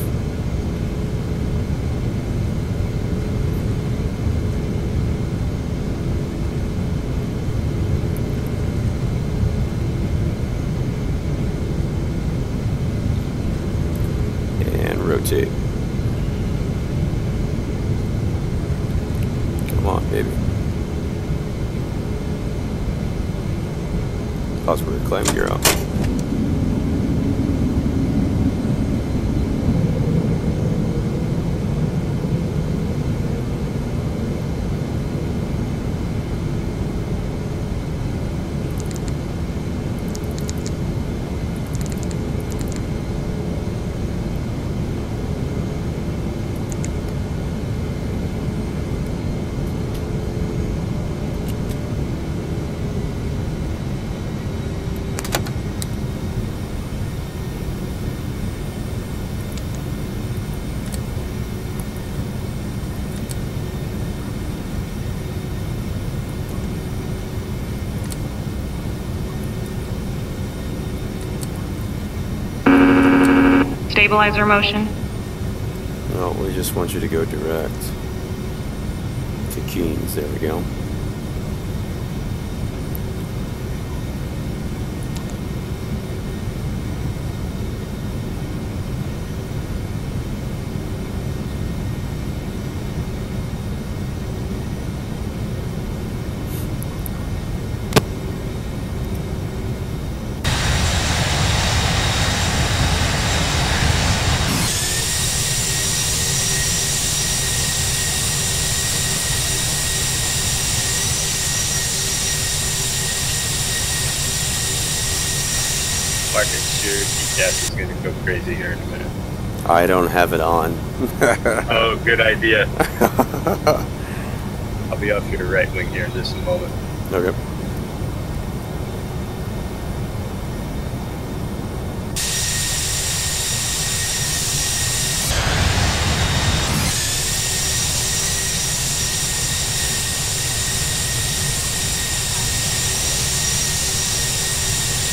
And rotate. Come on, baby. Possibly climb gear up. stabilizer motion? No, we just want you to go direct to Keynes. There we go. Market sure GTX is gonna go crazy here in a minute. I don't have it on. Oh, good idea. I'll be off your right wing here in just a moment. Okay.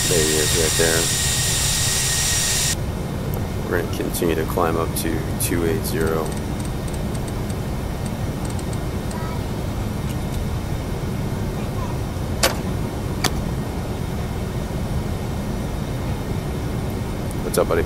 There he is right there. We're going to continue to climb up to 280. What's up, buddy?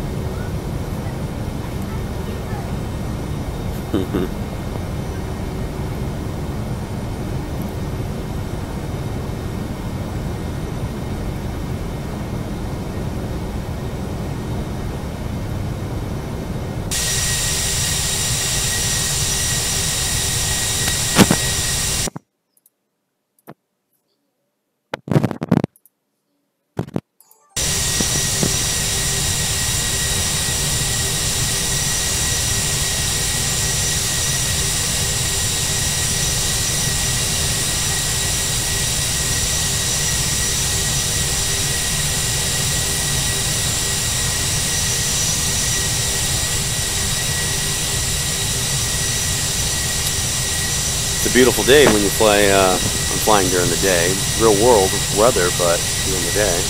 It's a beautiful day when you fly. I'm flying during the day. Real world weather, but during the day.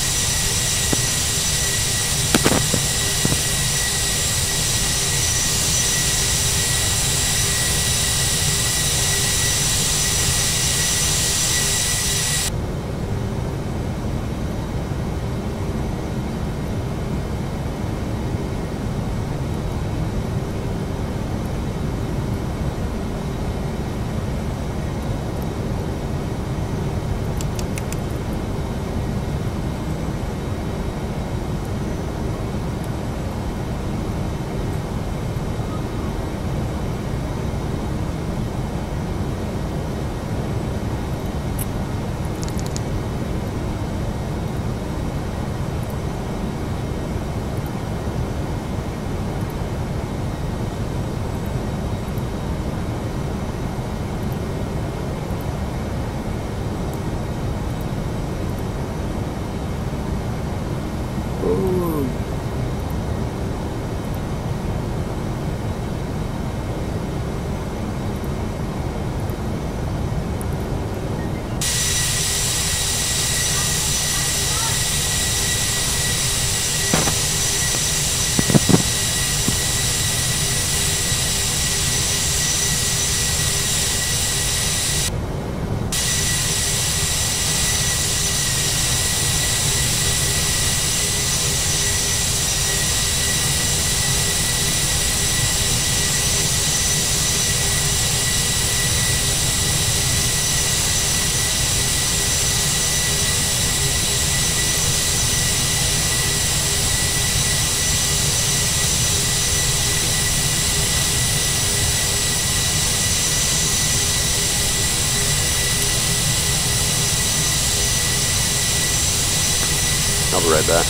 I'll be right back.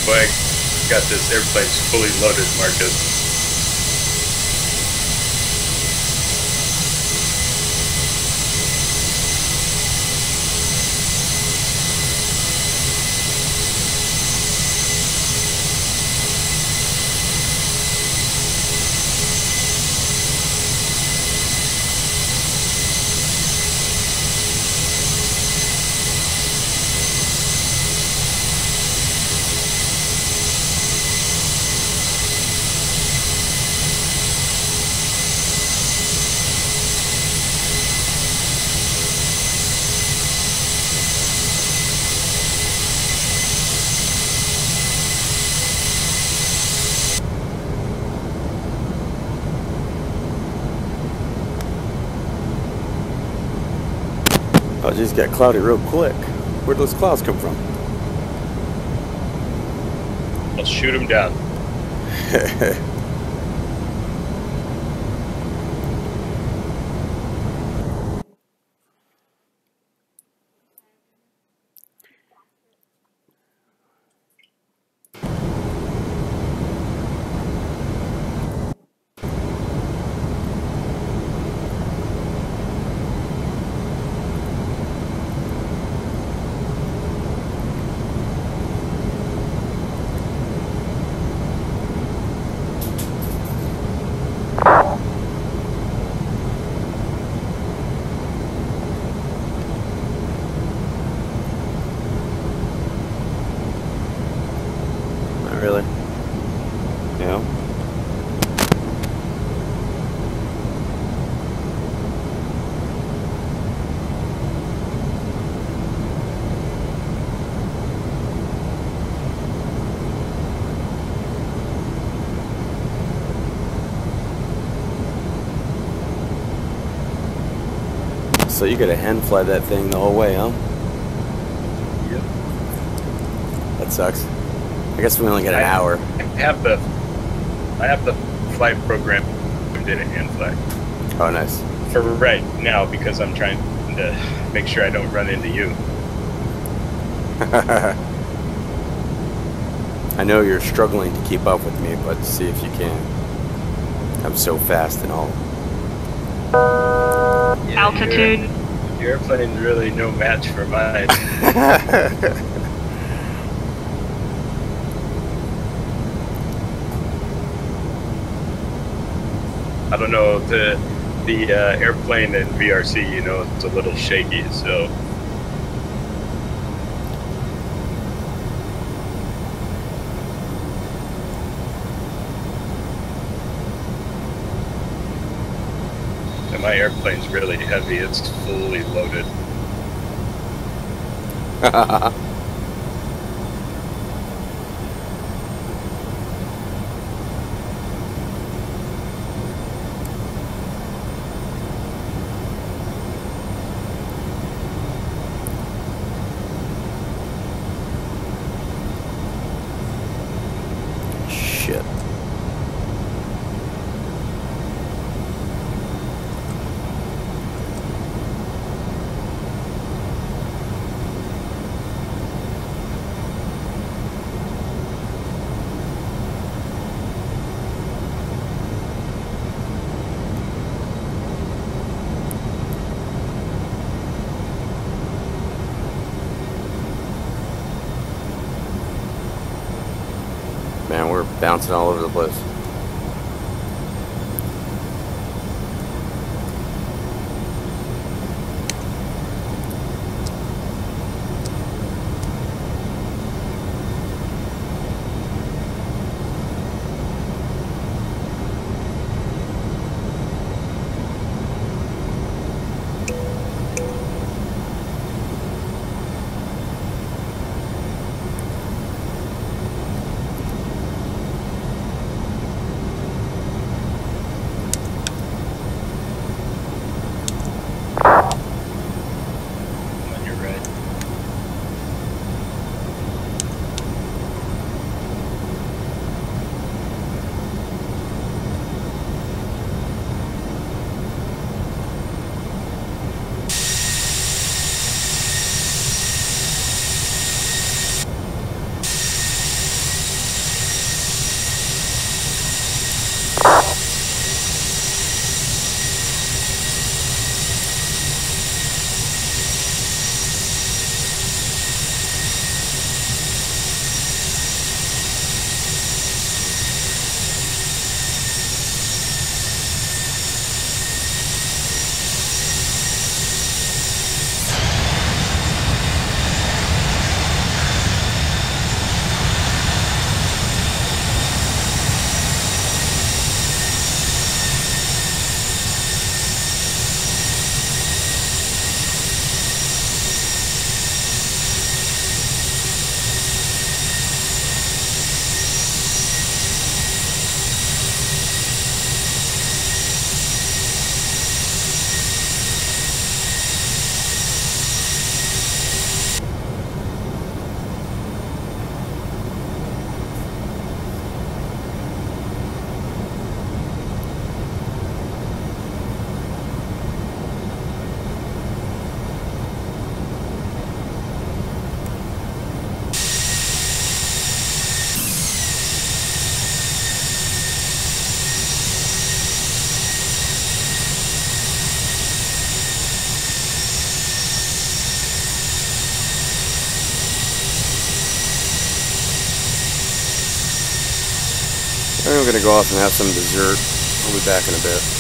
Boy, I got this airplane's fully loaded, Marcus. Oh, it just got cloudy real quick. Where'd those clouds come from? I'll shoot him down. Not really. No. So you gotta hand fly that thing the whole way, huh? Yep. That sucks. I guess we only get an hour. I have the flight program in a hand flag. Oh, nice. For right now, because I'm trying to make sure I don't run into you. I know you're struggling to keep up with me, but see if you can. I'm so fast and all. Yeah, Altitude. Your airplane's really no match for mine. I don't know, the airplane in VRC, you know, it's a little shaky, so. And my airplane's really heavy, it's fully loaded. Shit. Man, we're bouncing all over the place. going to go off and have some dessert. I'll be back in a bit.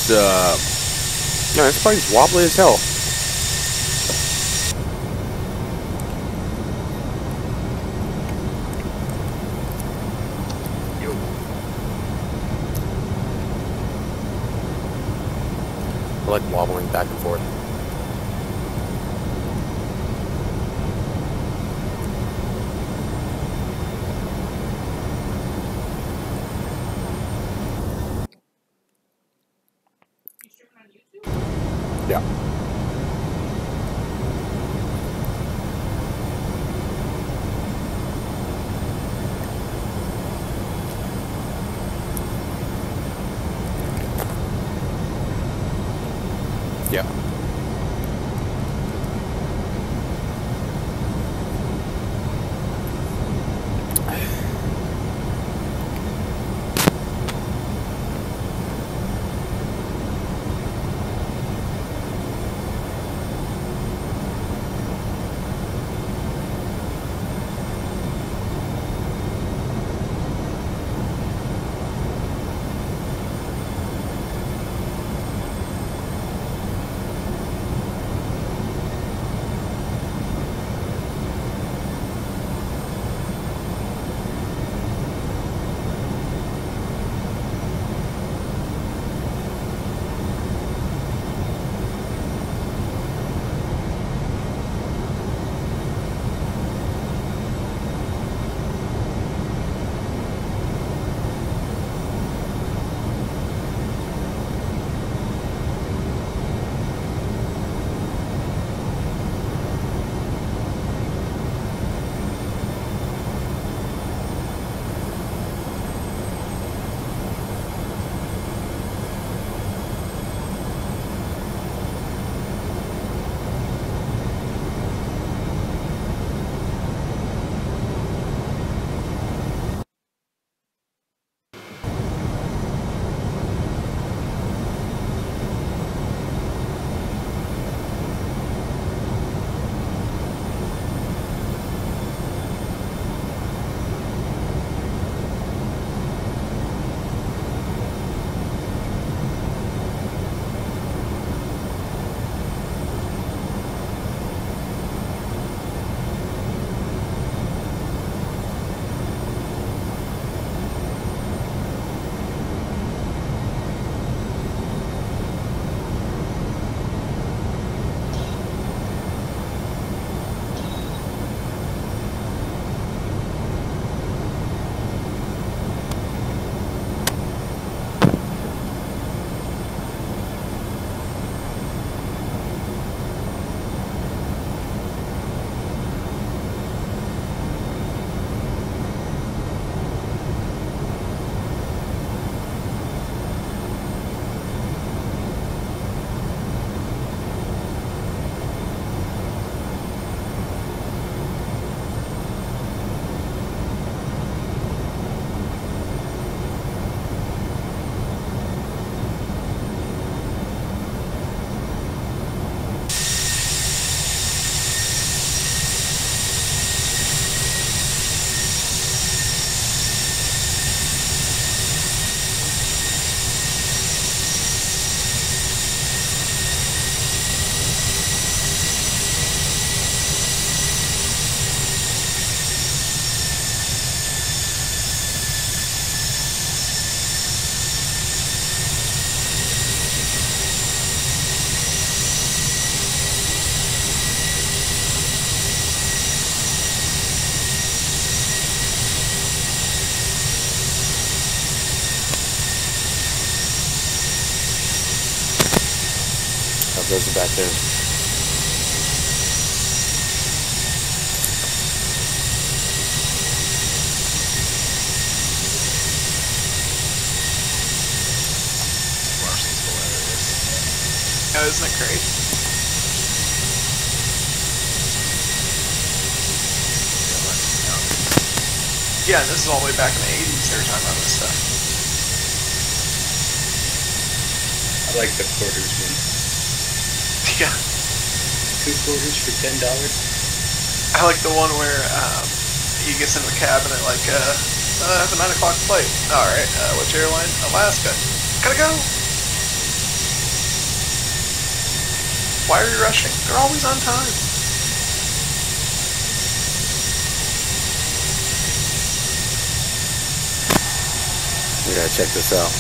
It's no, this plane's wobbly as hell. I like wobbling back and forth. Yeah. Yeah. Those are back there. Oh, isn't it great? Yeah, this is all the way back in the 80s they were talking about this stuff. I like the quarters one. Yeah. 2 quarters for $10. I like the one where he gets in the cabinet like, I have a 9 o'clock flight. Alright, which airline? Alaska. Gotta go! Why are you rushing? They're always on time. We gotta check this out.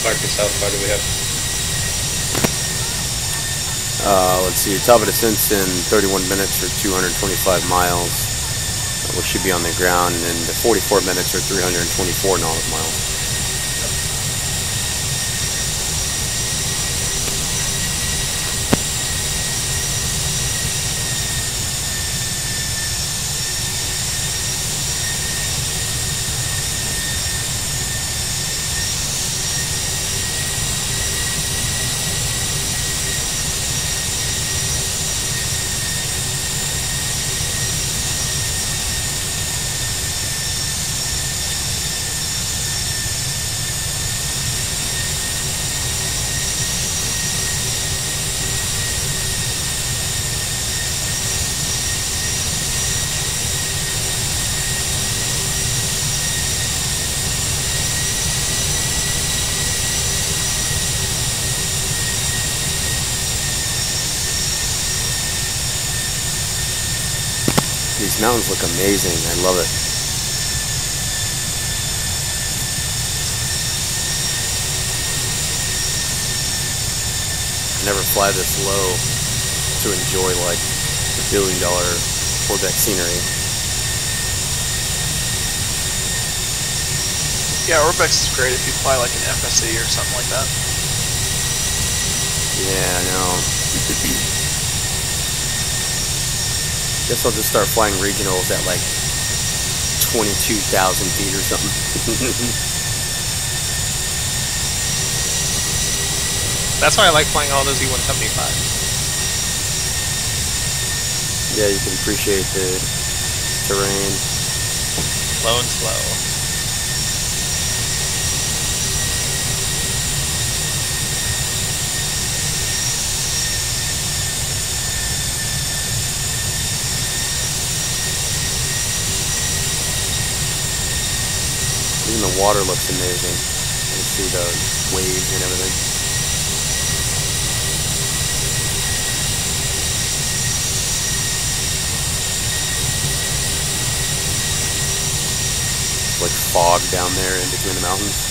North and south, what do we have? Let's see, top of descent's in 31 minutes or 225 miles. We should be on the ground in 44 minutes or 324 nautical miles. These mountains look amazing. I love it. I never fly this low to enjoy like the $1 billion Orbx scenery. Yeah, Orbx is great if you fly like an FSE or something like that. Yeah, I know. Guess I'll just start flying regionals at like 22,000 feet or something. That's why I like flying all those E175s. Yeah, you can appreciate the terrain. Low and slow. Even the water looks amazing. You can see the waves and everything. Like fog down there in between the mountains.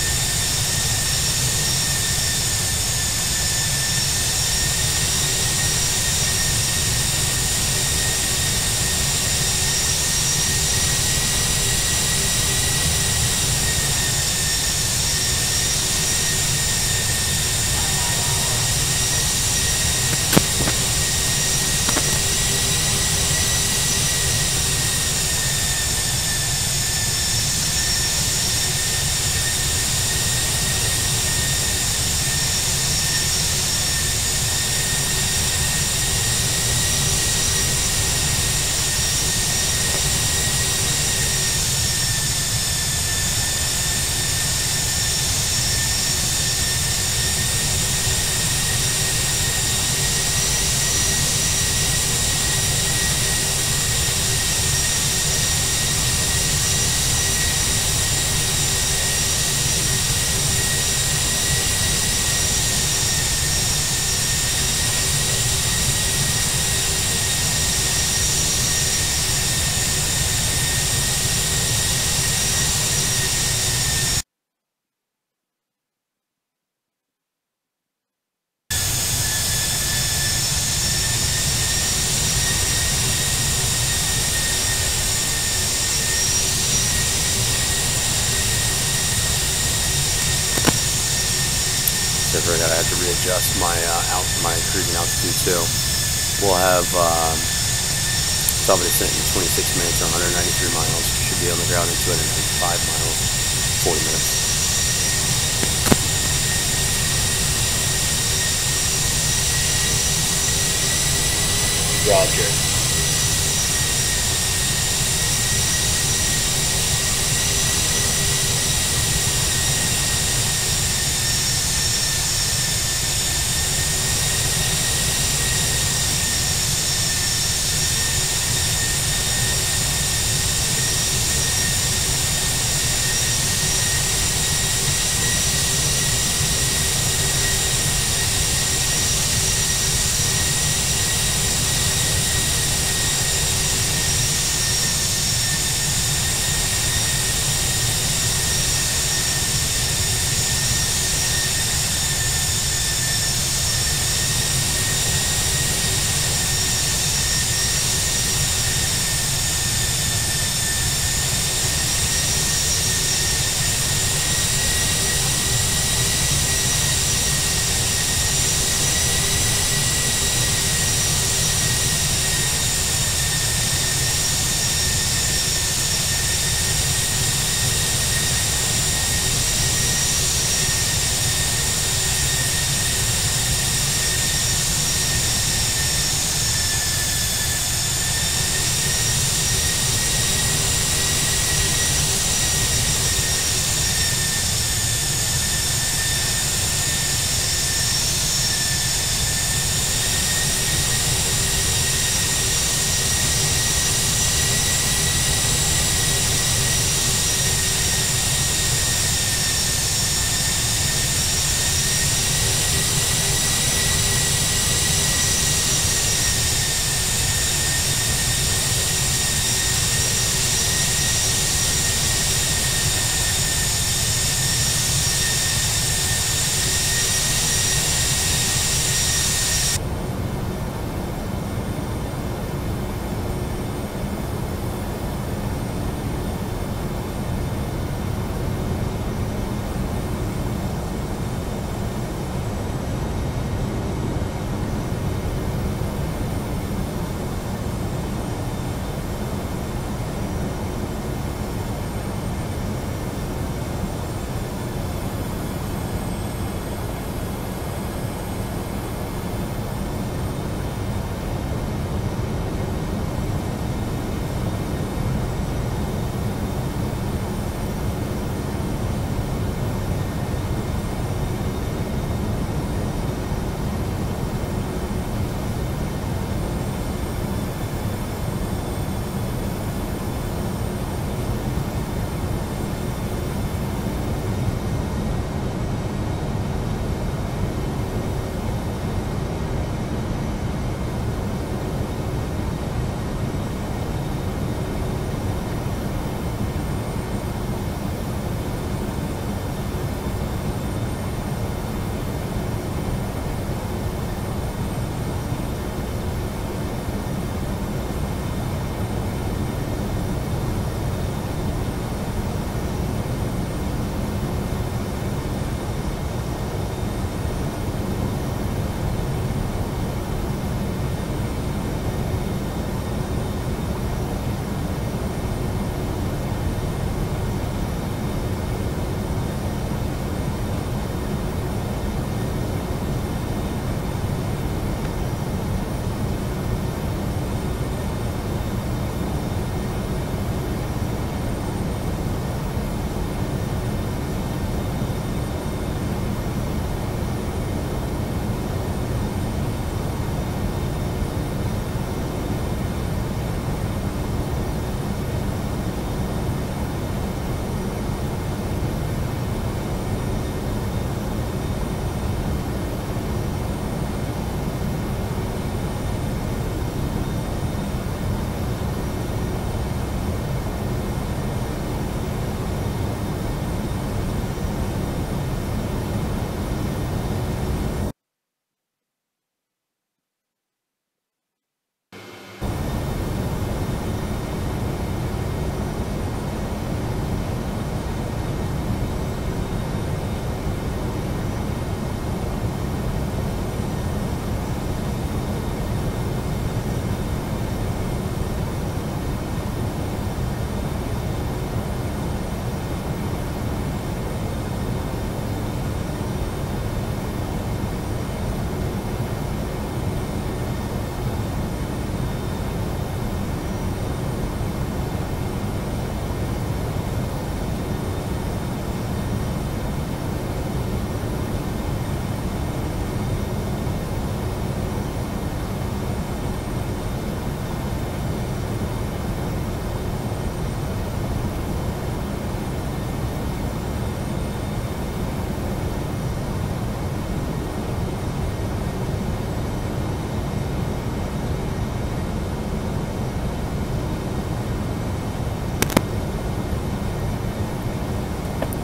I gotta have to readjust my my cruising altitude too. We'll have top of descent in 26 minutes or 193 miles. Should be on the ground in 295 miles, 40 minutes. Roger.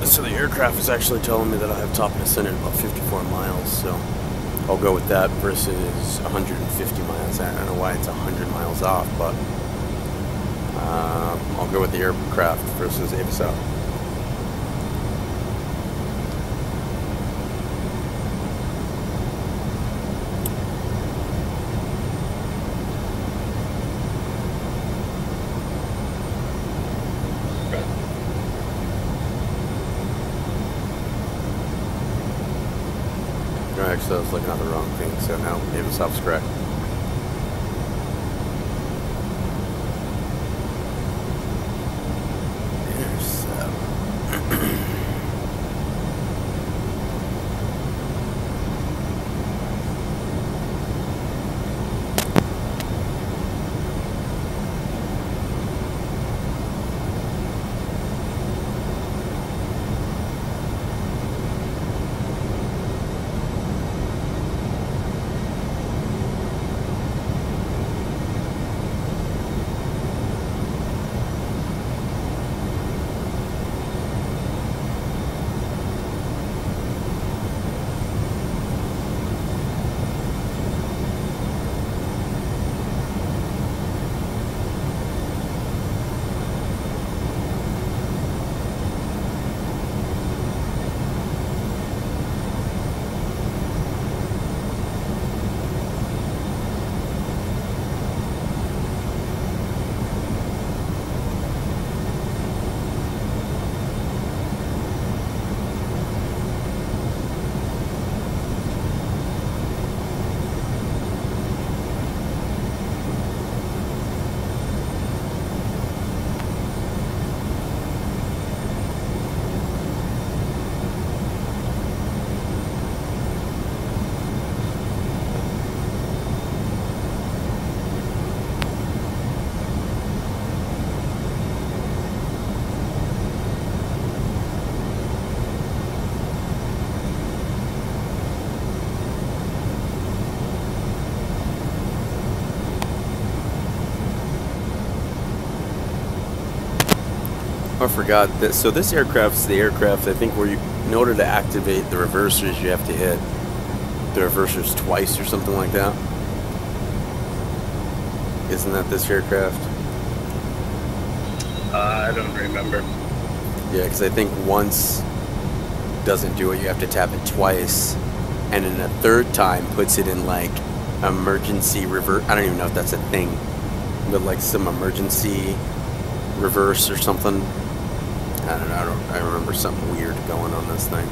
So the aircraft is actually telling me that I have top of descent at about 54 miles, so I'll go with that versus 150 miles. I don't know why it's 100 miles off, but I'll go with the aircraft versus AVSAT. Actually, I was looking at the wrong thing, so now AVSAT's correct. I forgot that. So this aircraft's the aircraft, I think, where you, in order to activate the reversers, you have to hit the reversers twice or something like that. Isn't that this aircraft? I don't remember. Yeah, because I think once doesn't do it, you have to tap it twice, and then a third time puts it in like emergency reverse. I don't even know if that's a thing, but like some emergency reverse or something. I don't know. I remember something weird going on this thing.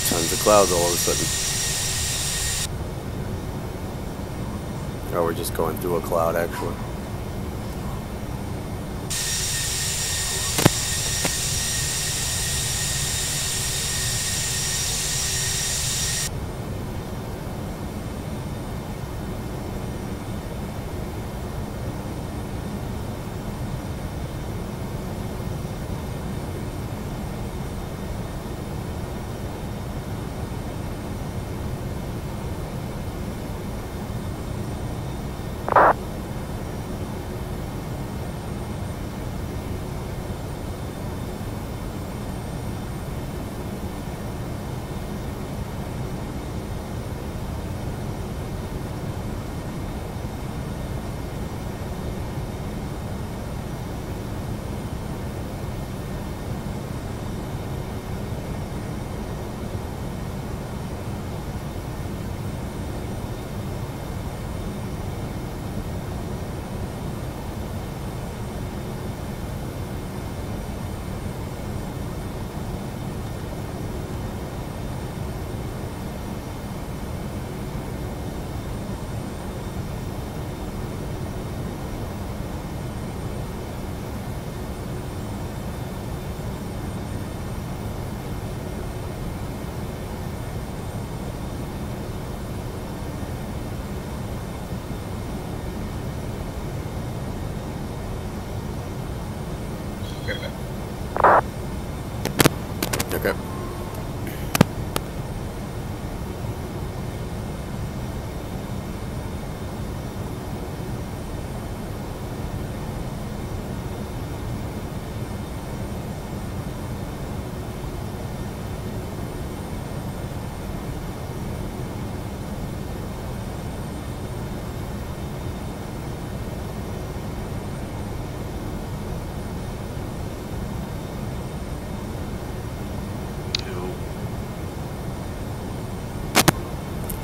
Tons of clouds all of a sudden. Oh, we're just going through a cloud, actually.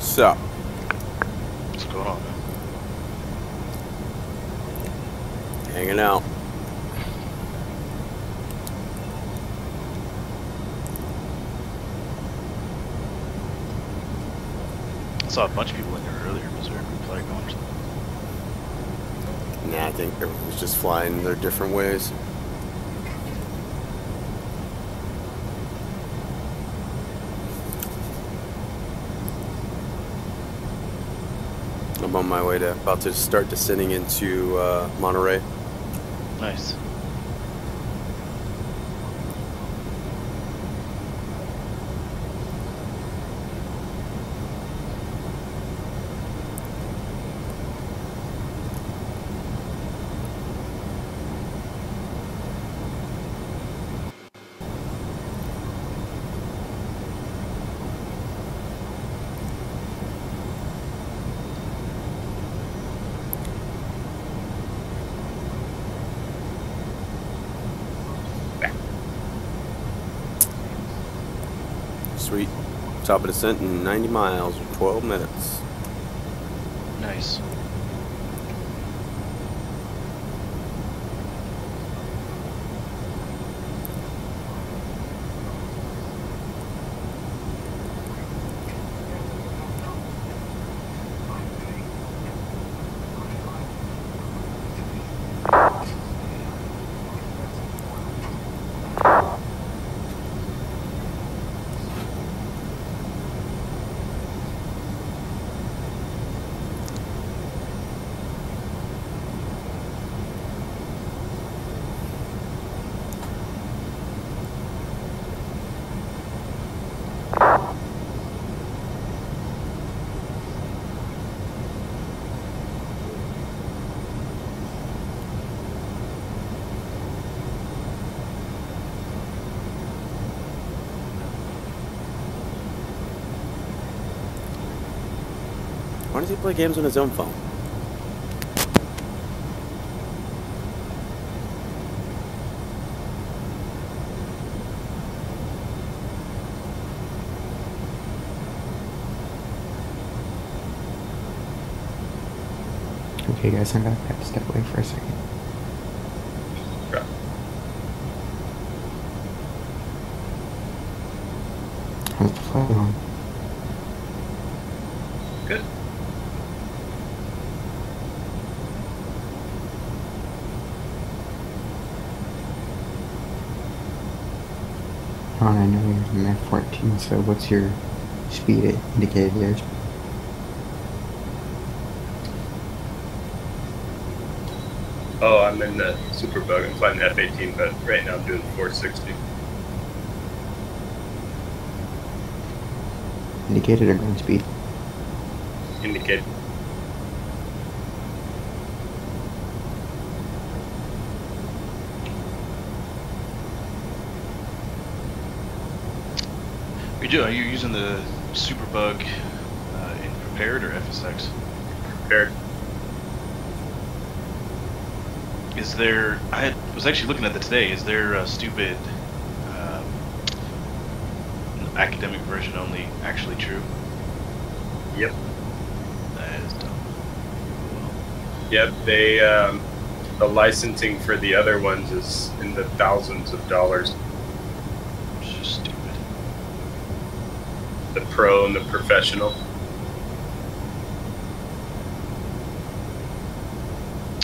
So. What's going on, man? Hanging out. I saw a bunch of people in here earlier. Was there a group flight going? Nah, I think everyone's just flying their different ways. I'm on my way to about to start descending into Monterey. Nice. Sweet. Top of descent in 90 miles or 12 minutes. Nice. Why does he play games on his own phone? Okay, guys, I'm gonna have to step away for a second. How's the flight going? Good. Ron, I know you're in F-14, so what's your speed indicated there? Oh, I'm in the Superbug. I'm flying F-18, but right now I'm doing 460. Indicated or ground speed? Indicated. Are you using the Superbug in Prepared or FSX? Prepared. Is there? I was actually looking at that today. Is there a stupid academic version only actually true? Yep. That is dumb. Yep. They the licensing for the other ones is in the thousands of dollars. It's just stupid. The pro and the professional.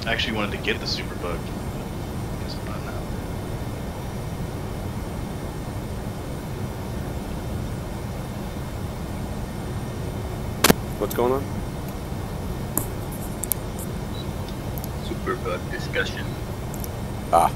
I actually wanted to get the Superbug. Guess I'm not now. What's going on? Superbug discussion. Ah.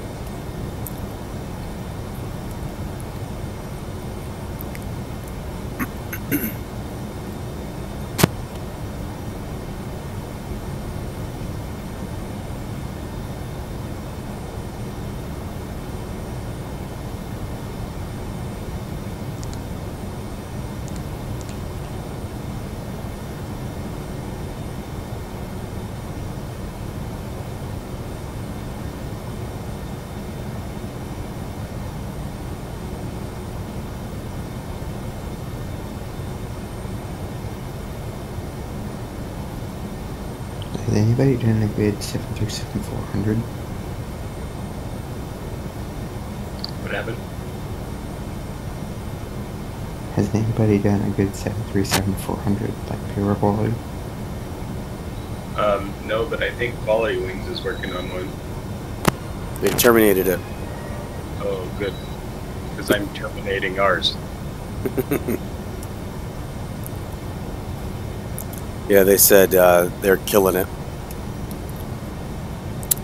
Has anybody done a good 737-400? What happened? Has anybody done a good 737-400, like pure quality? No, but I think Quality Wings is working on one. They terminated it. Oh, good. Because I'm terminating ours. Yeah, they said they're killing it.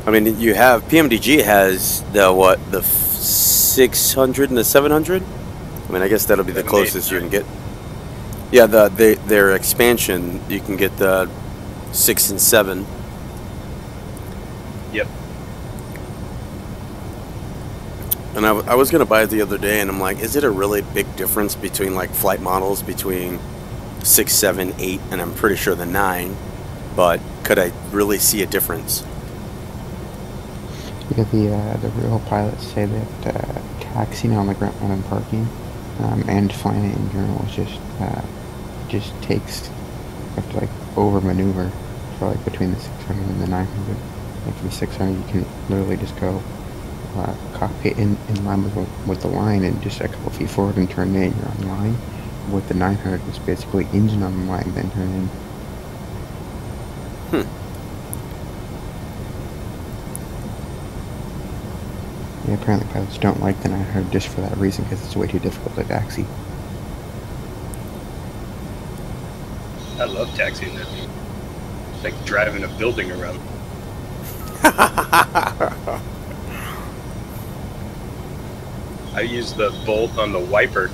I mean, you have PMDG has the 600 and the 700. I mean, I guess that'll be the closest you can get. Yeah, their expansion, you can get the 6 and 7. Yep. And I was gonna buy it the other day, and I'm like, is it a really big difference between like flight models between 6, 7, 8, and I'm pretty sure the 9, but could I really see a difference? Yeah, the real pilots say that taxiing on the ground and parking, and flying it in general is just takes, you have to like over maneuver for like between the 600 and the 900. Like for the 600, you can literally just go cockpit in line with the line and just a couple feet forward and turn in, you're on line. With the 900, it's basically engine on the line, then turn in. Yeah, apparently pilots don't like the 900 just for that reason, because it's way too difficult to taxi. I love taxiing that thing. It's like driving a building around. I use the bolt on the wiper.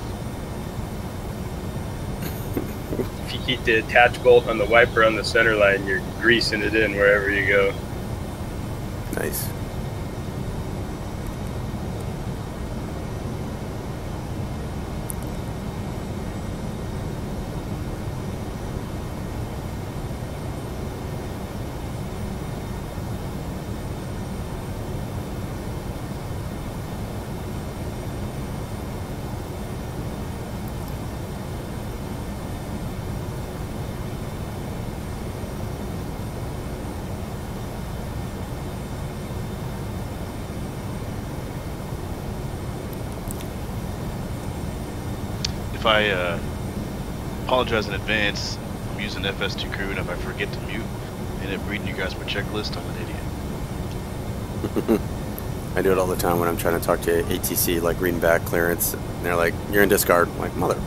If you keep the attach bolt on the wiper on the center line, you're greasing it in wherever you go. Nice. If I apologize in advance, I'm using FS2 Crew, and if I forget to mute and end up reading you guys my checklist, I'm an idiot. I do it all the time when I'm trying to talk to ATC, like reading back clearance, and they're like, "You're in discard." I'm like, mother.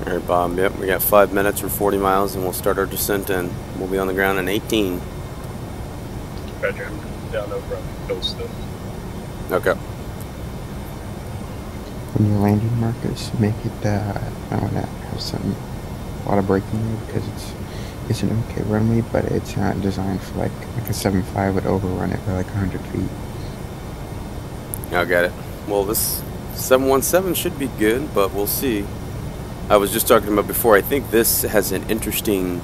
Alright, Bob, yep, we got 5 minutes or 40 miles and we'll start our descent in. We'll be on the ground in 18. Roger, I'm down over on the coast though. Okay. When you're landing, Marcus, make it, I want to have a lot of braking there, because it's an okay runway, but it's not designed for like a 7.5 would overrun it by like 100 feet. I got it. Well, this 717 should be good, but we'll see. I was just talking about before, I think this has an interesting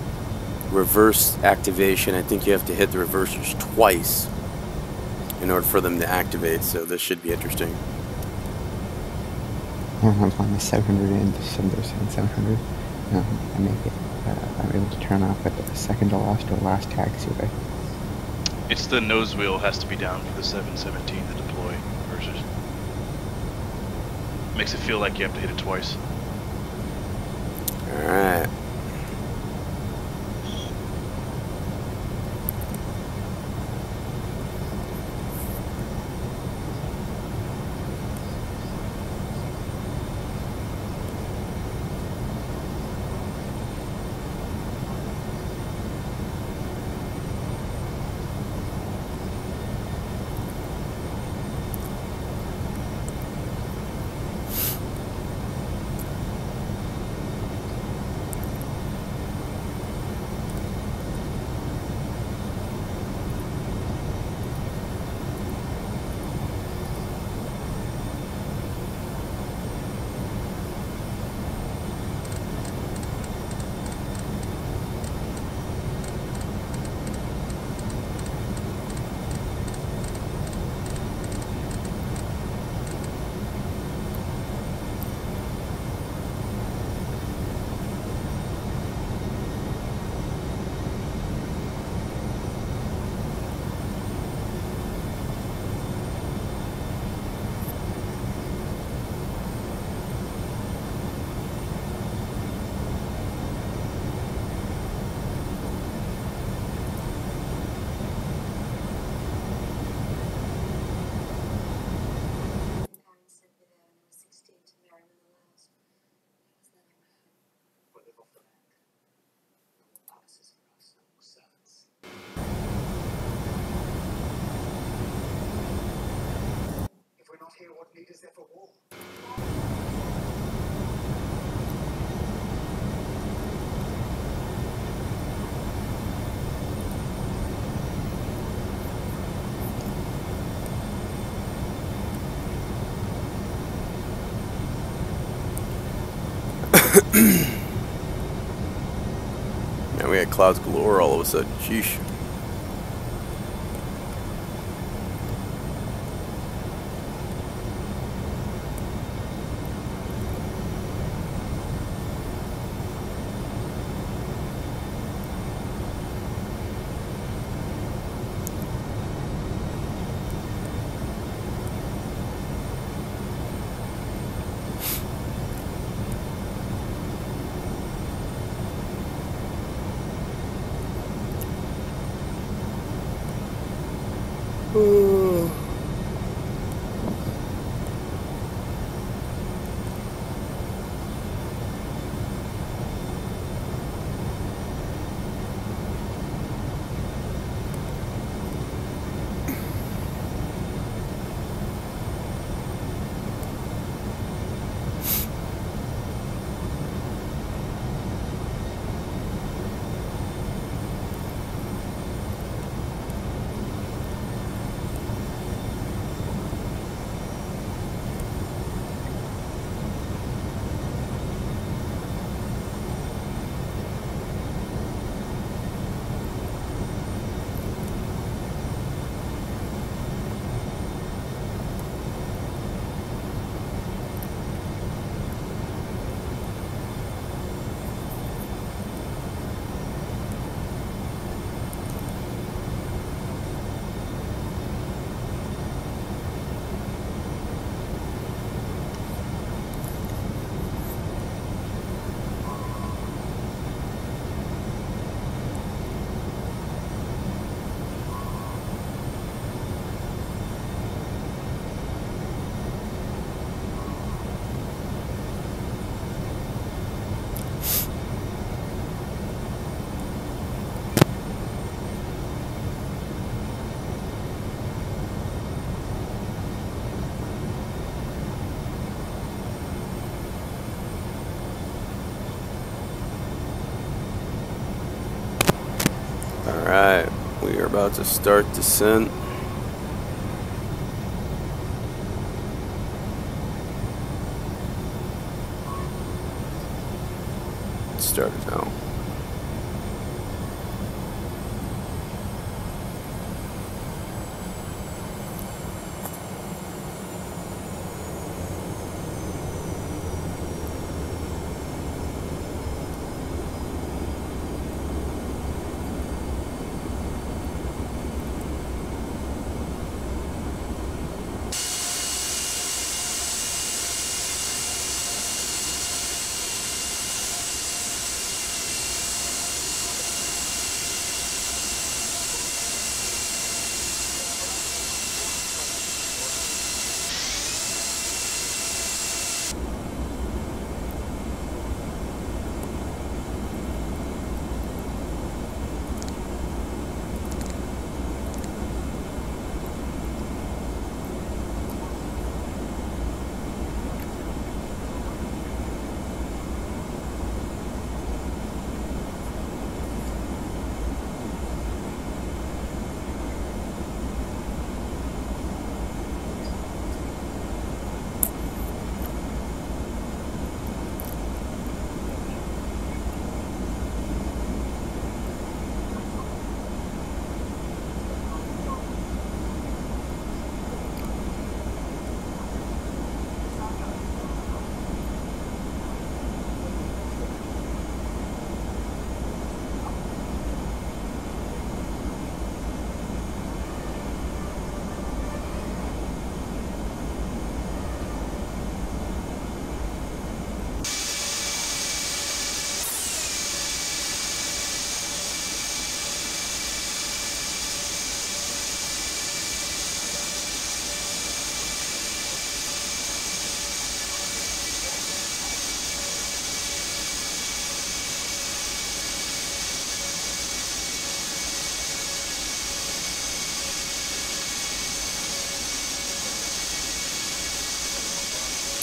reverse activation. I think you have to hit the reversers twice in order for them to activate, so this should be interesting. I'm flying the 700 and the 700. I make it, I'm able to turn off at the second to last or last taxiway. It's the nose wheel has to be down for the 717 to deploy versus. Makes it feel like you have to hit it twice. Alright. Man, we had clouds galore all of a sudden. Sheesh. Alright, we are about to start descent. It started now.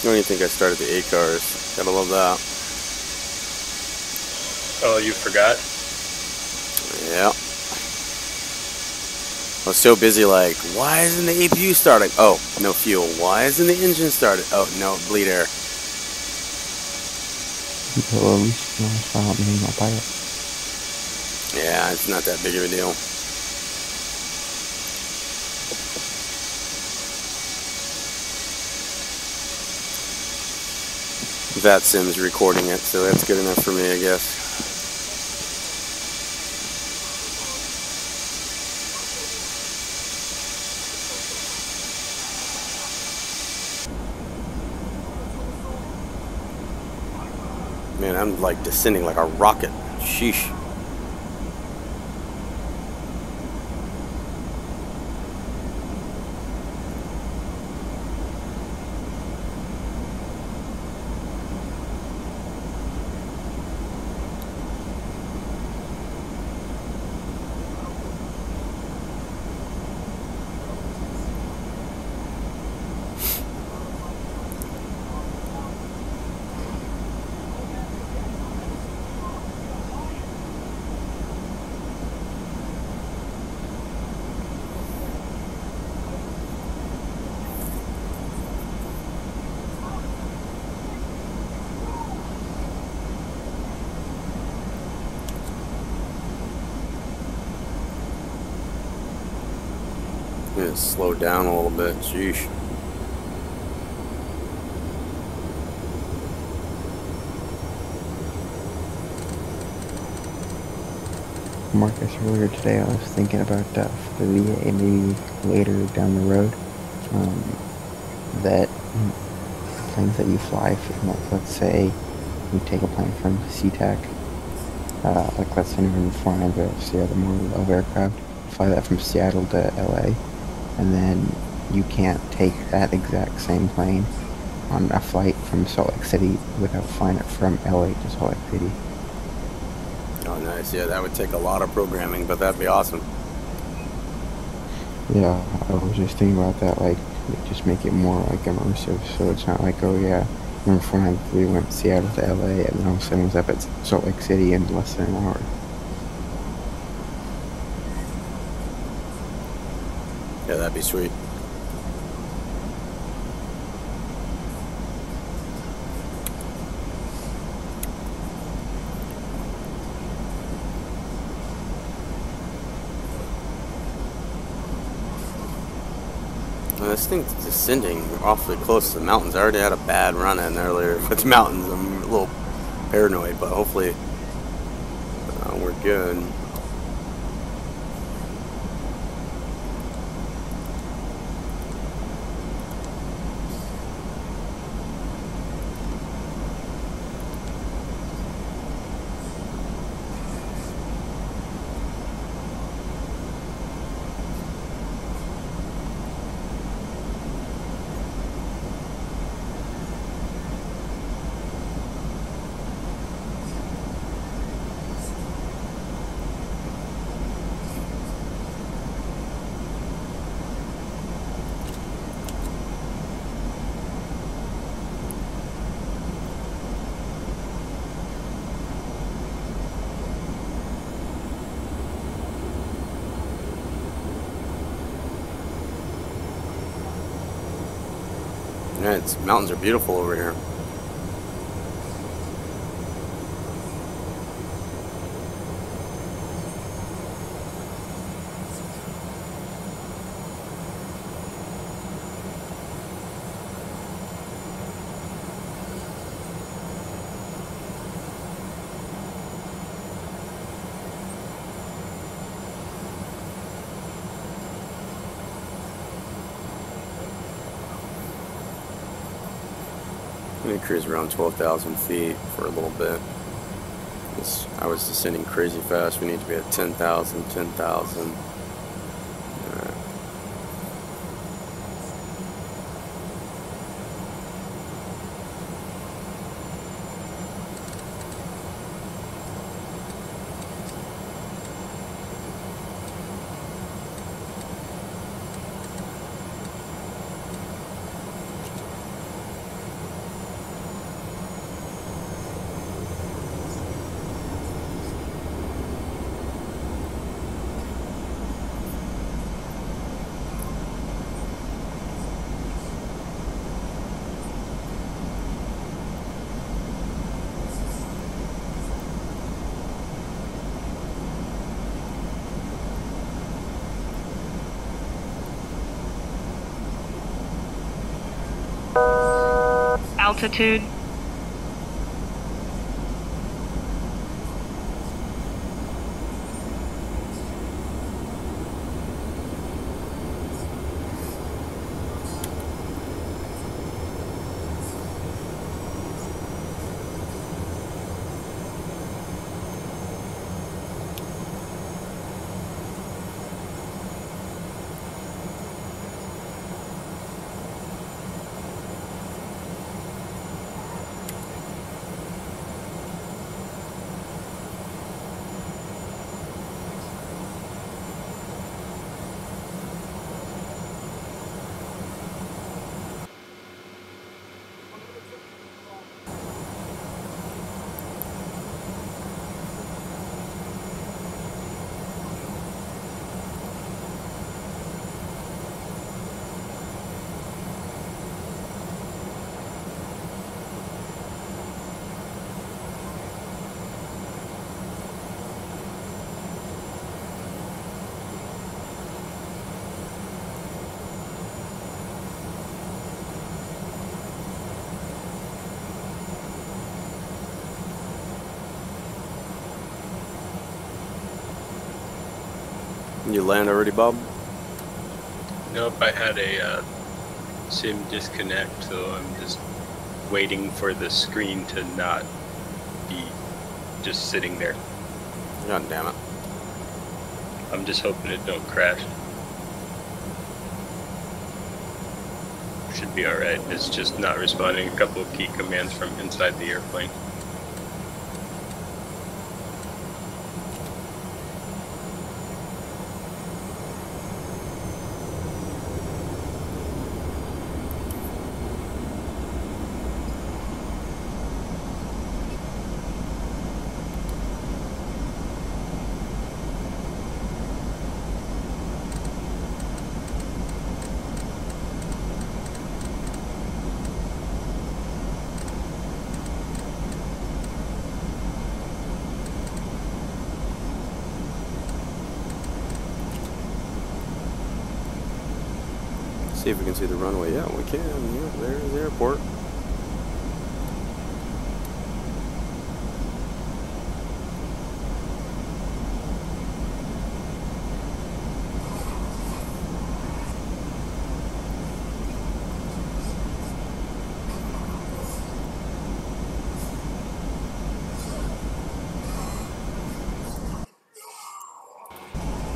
don't even think I started the 8 cars. Gotta love that. Oh, you forgot? Yeah. I was so busy like, why isn't the APU starting? Oh, no fuel. Why isn't the engine started? Oh, no, bleed air. Well, at least you know, being a pilot. Yeah, it's not that big of a deal. VATSIM's recording it, so that's good enough for me, I guess. Man, I'm like descending like a rocket. Sheesh. I'm gonna slow down a little bit. Sheesh. Marcus, earlier today I was thinking about for the VA, maybe later down the road, that planes that you fly, let's say you take a plane from Saitek, like let's say you're flying the more low aircraft, fly that from Seattle to LA, and then you can't take that exact same plane on a flight from Salt Lake City without flying it from LA to Salt Lake City. Oh, nice. Yeah, that would take a lot of programming, but that'd be awesome. Yeah, I was just thinking about that, like, just make it more, like, immersive, so it's not like, oh, yeah, number 493 went Seattle to LA, and then all of a sudden was up at Salt Lake City in less than an hour. Yeah, that'd be sweet. This thing's descending awfully close to the mountains. I already had a bad run in earlier with the mountains. I'm a little paranoid, but hopefully we're good. Yeah, mountains are beautiful over here. I'm going to cruise around 12,000 feet for a little bit. I was descending crazy fast. We need to be at 10,000, 10,000. altitude. You land already, Bob? Nope, I had a SIM disconnect, so I'm just waiting for the screen to not be just sitting there. God damn it. I'm just hoping it don't crash. Should be alright. It's just not responding a couple of key commands from inside the airplane. See if we can see the runway. Yeah, we can. Yeah, there's the airport.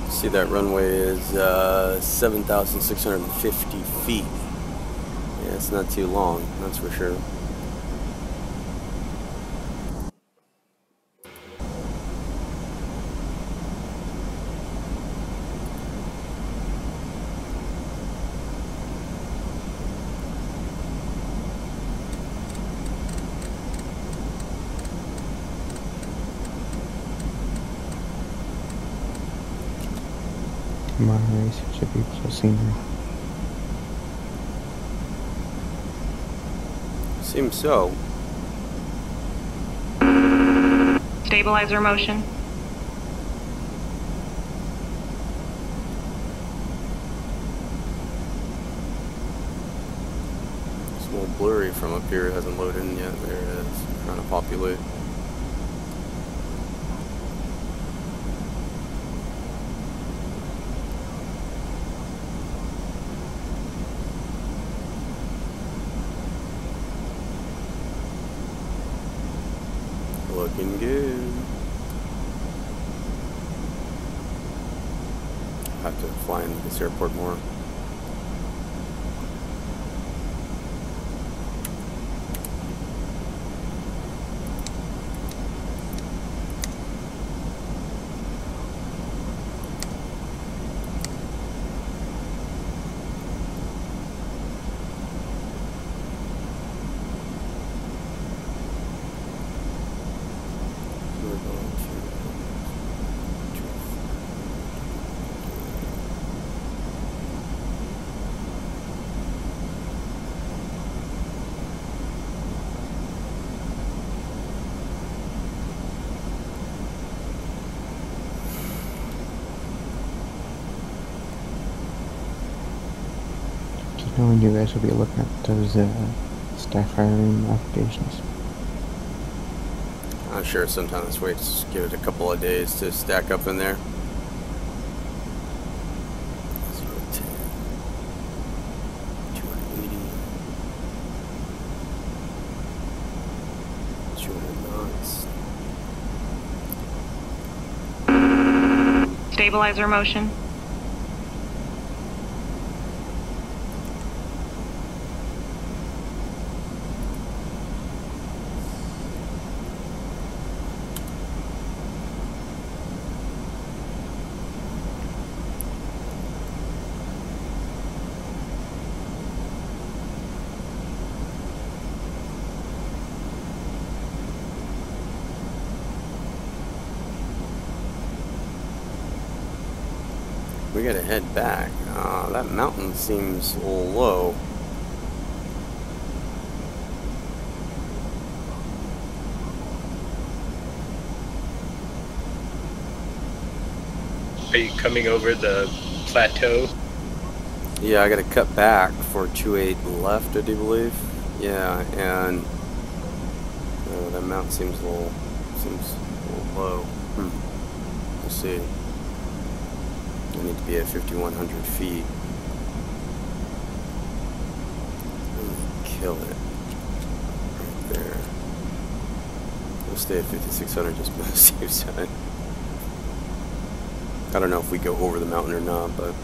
See, that runway is 7,650 feet. Yeah, it's not too long, that's for sure. Monterey such a beautiful scenery. Seems so. Stabilizer motion. It's a little blurry from up here. It hasn't loaded in yet. There it is. Trying to populate. Looking good. I have to fly into this airport more. Knowing you guys will be looking at those Staff hiring applications. I'm sure sometime this week, just give it a couple of days to stack up in there. 010, 280, 200 knots. Stabilizer motion. We gotta head back. That mountain seems a little low. Are you coming over the plateau? Yeah, I gotta cut back for 28 left, I do believe. Yeah, and that mountain seems a little low. Let's see. I need to be at 5,100 feet. Kill it. Right there. We'll stay at 5,600 just for the safe side. I don't know if we go over the mountain or not, but...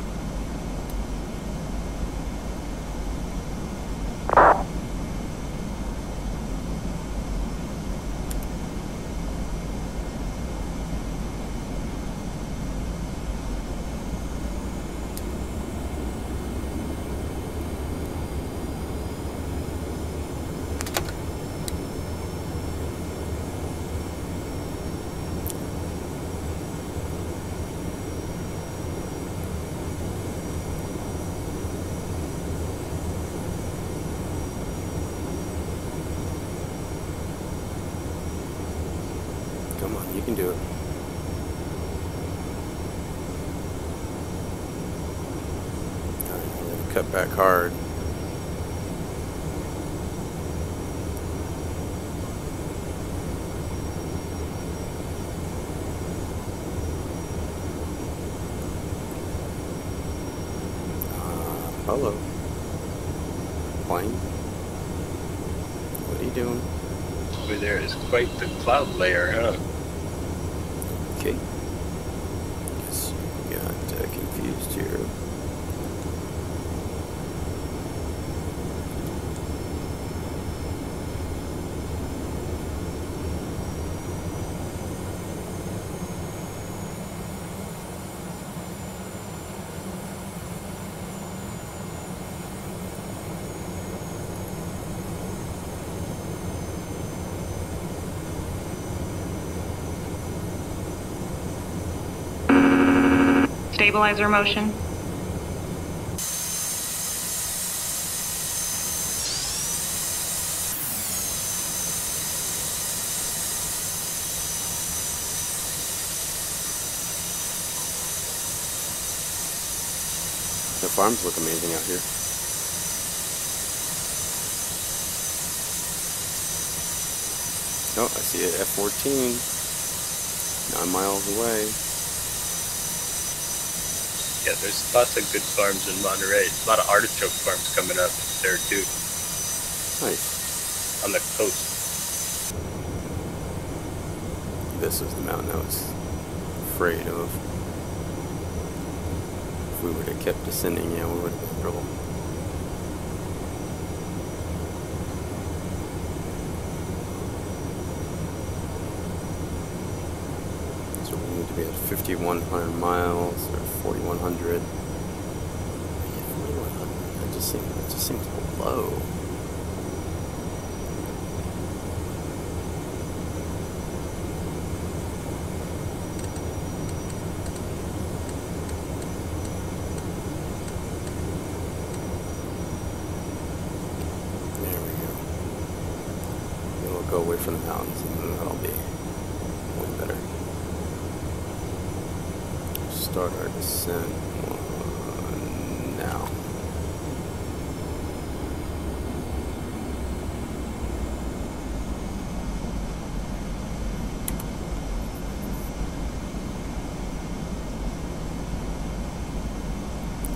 Come on, you can do it. Alright, I'm gonna cut back hard. Hello. Plane. What are you doing? Over there is quite the cloud layer, huh? Okay. Guess you got confused here. Stabilizer motion. The farms look amazing out here. Oh, I see it, F-14, 9 miles away. Yeah, there's lots of good farms in Monterey. A lot of artichoke farms coming up there too. Nice. On the coast. This is the mountain I was afraid of. If we would have kept descending, yeah, we would have been in trouble. So we need to be at 5,100 miles or 4,100. Yeah, 4,100. It just seems low. Go away from the mountains and that'll be way better. Start our descent now.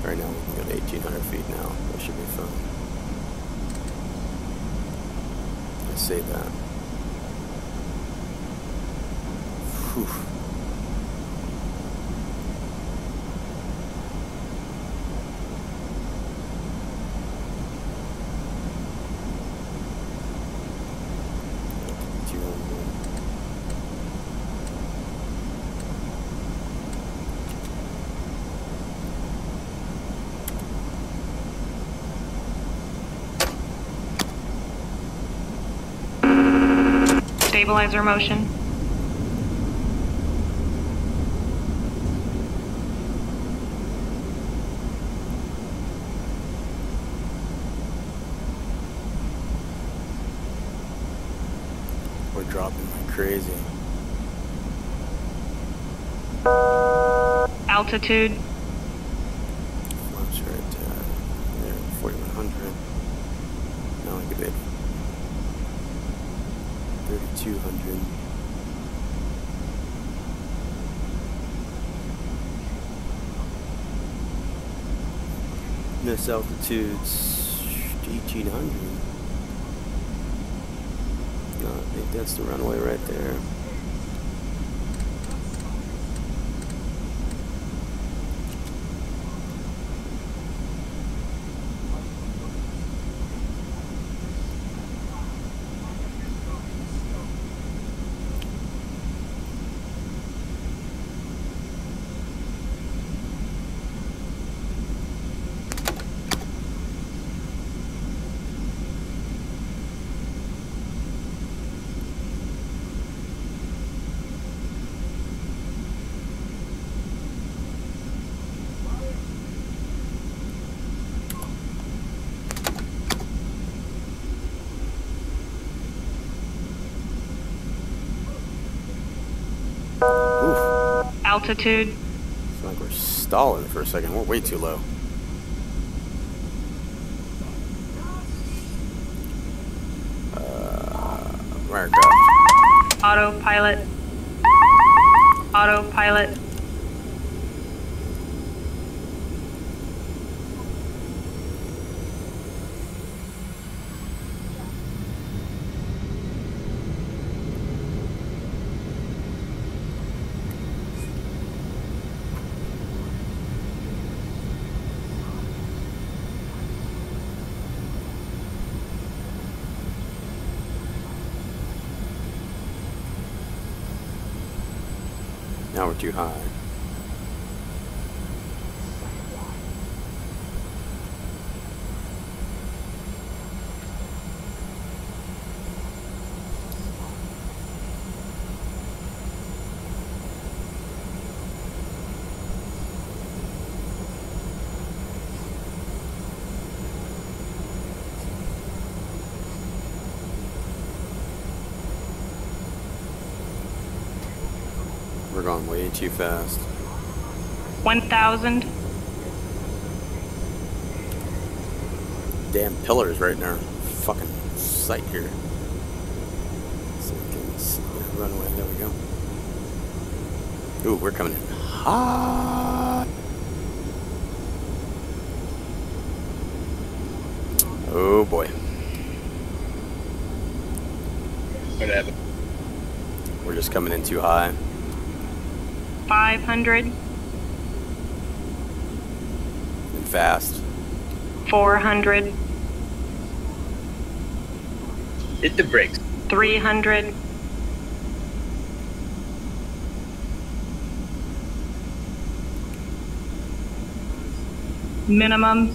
Right now we can go to 1,800 feet now. That should be fun. I say that. Whew. Stabilizer motion. We're dropping like crazy. Altitude. Flaps right there, 4,100. Now I give it 3,200. This altitude's 1,800. No, I think that's the runway right there. Altitude. It's like we're stalling for a second. We're way too low. Aircraft. Autopilot. Autopilot. Now we're too high. We're going way too fast. 1,000. Damn pillars right in our fucking sight here. So we can see the runway. There we go. Ooh, we're coming in hot. Oh boy. What happened? We're just coming in too high. 500. And fast. 400. Hit the brakes. 300. Minimums.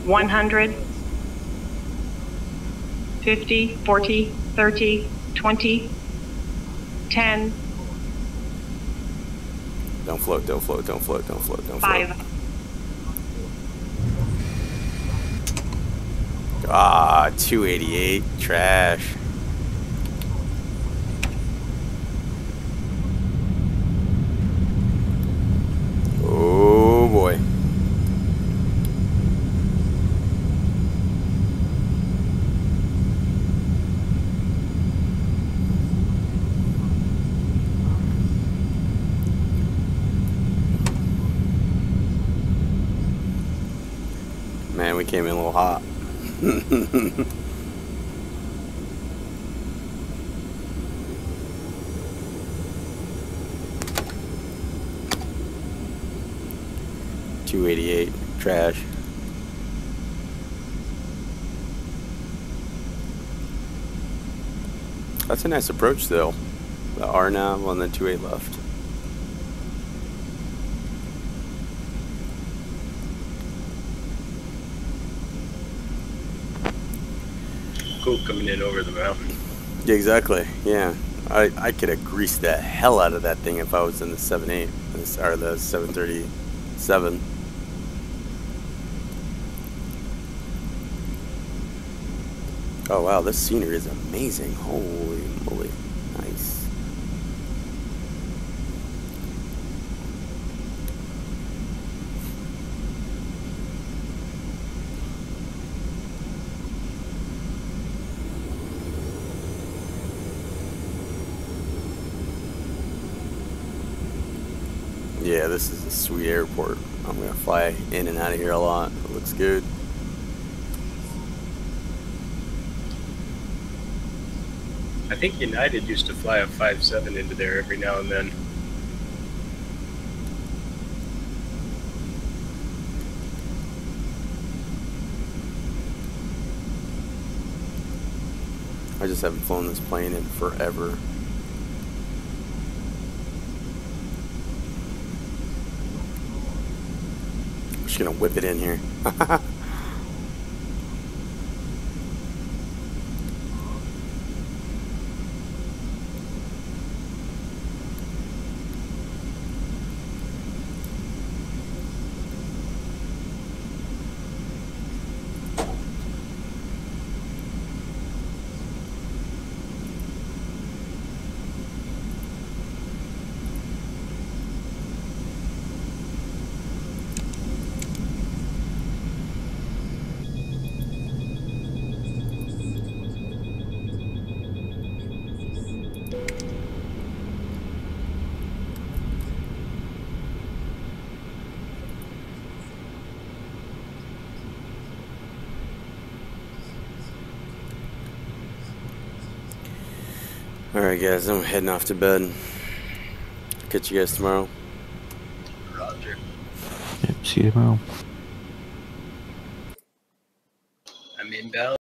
100. 50, 40, 30, 20, 10. Don't float, don't float, don't float, don't float, don't 5. float. Ah, 288. Trash. Oh boy. definitely came in a little hot. 288, trash. That's a nice approach though. The R nav on the 28 left. Cool coming in over the mountain. Yeah, exactly. Yeah, I could have greased the hell out of that thing if I was in the 7.8 or the 737. Oh wow, this scenery is amazing. Holy moly. Nice. Yeah, this is a sweet airport. I'm gonna fly in and out of here a lot. It looks good. I think United used to fly a 5.7 into there every now and then. I just haven't flown this plane in forever. I'm just gonna whip it in here. Alright guys, I'm heading off to bed. Catch you guys tomorrow. Roger. Yep, see you tomorrow. I'm inbound.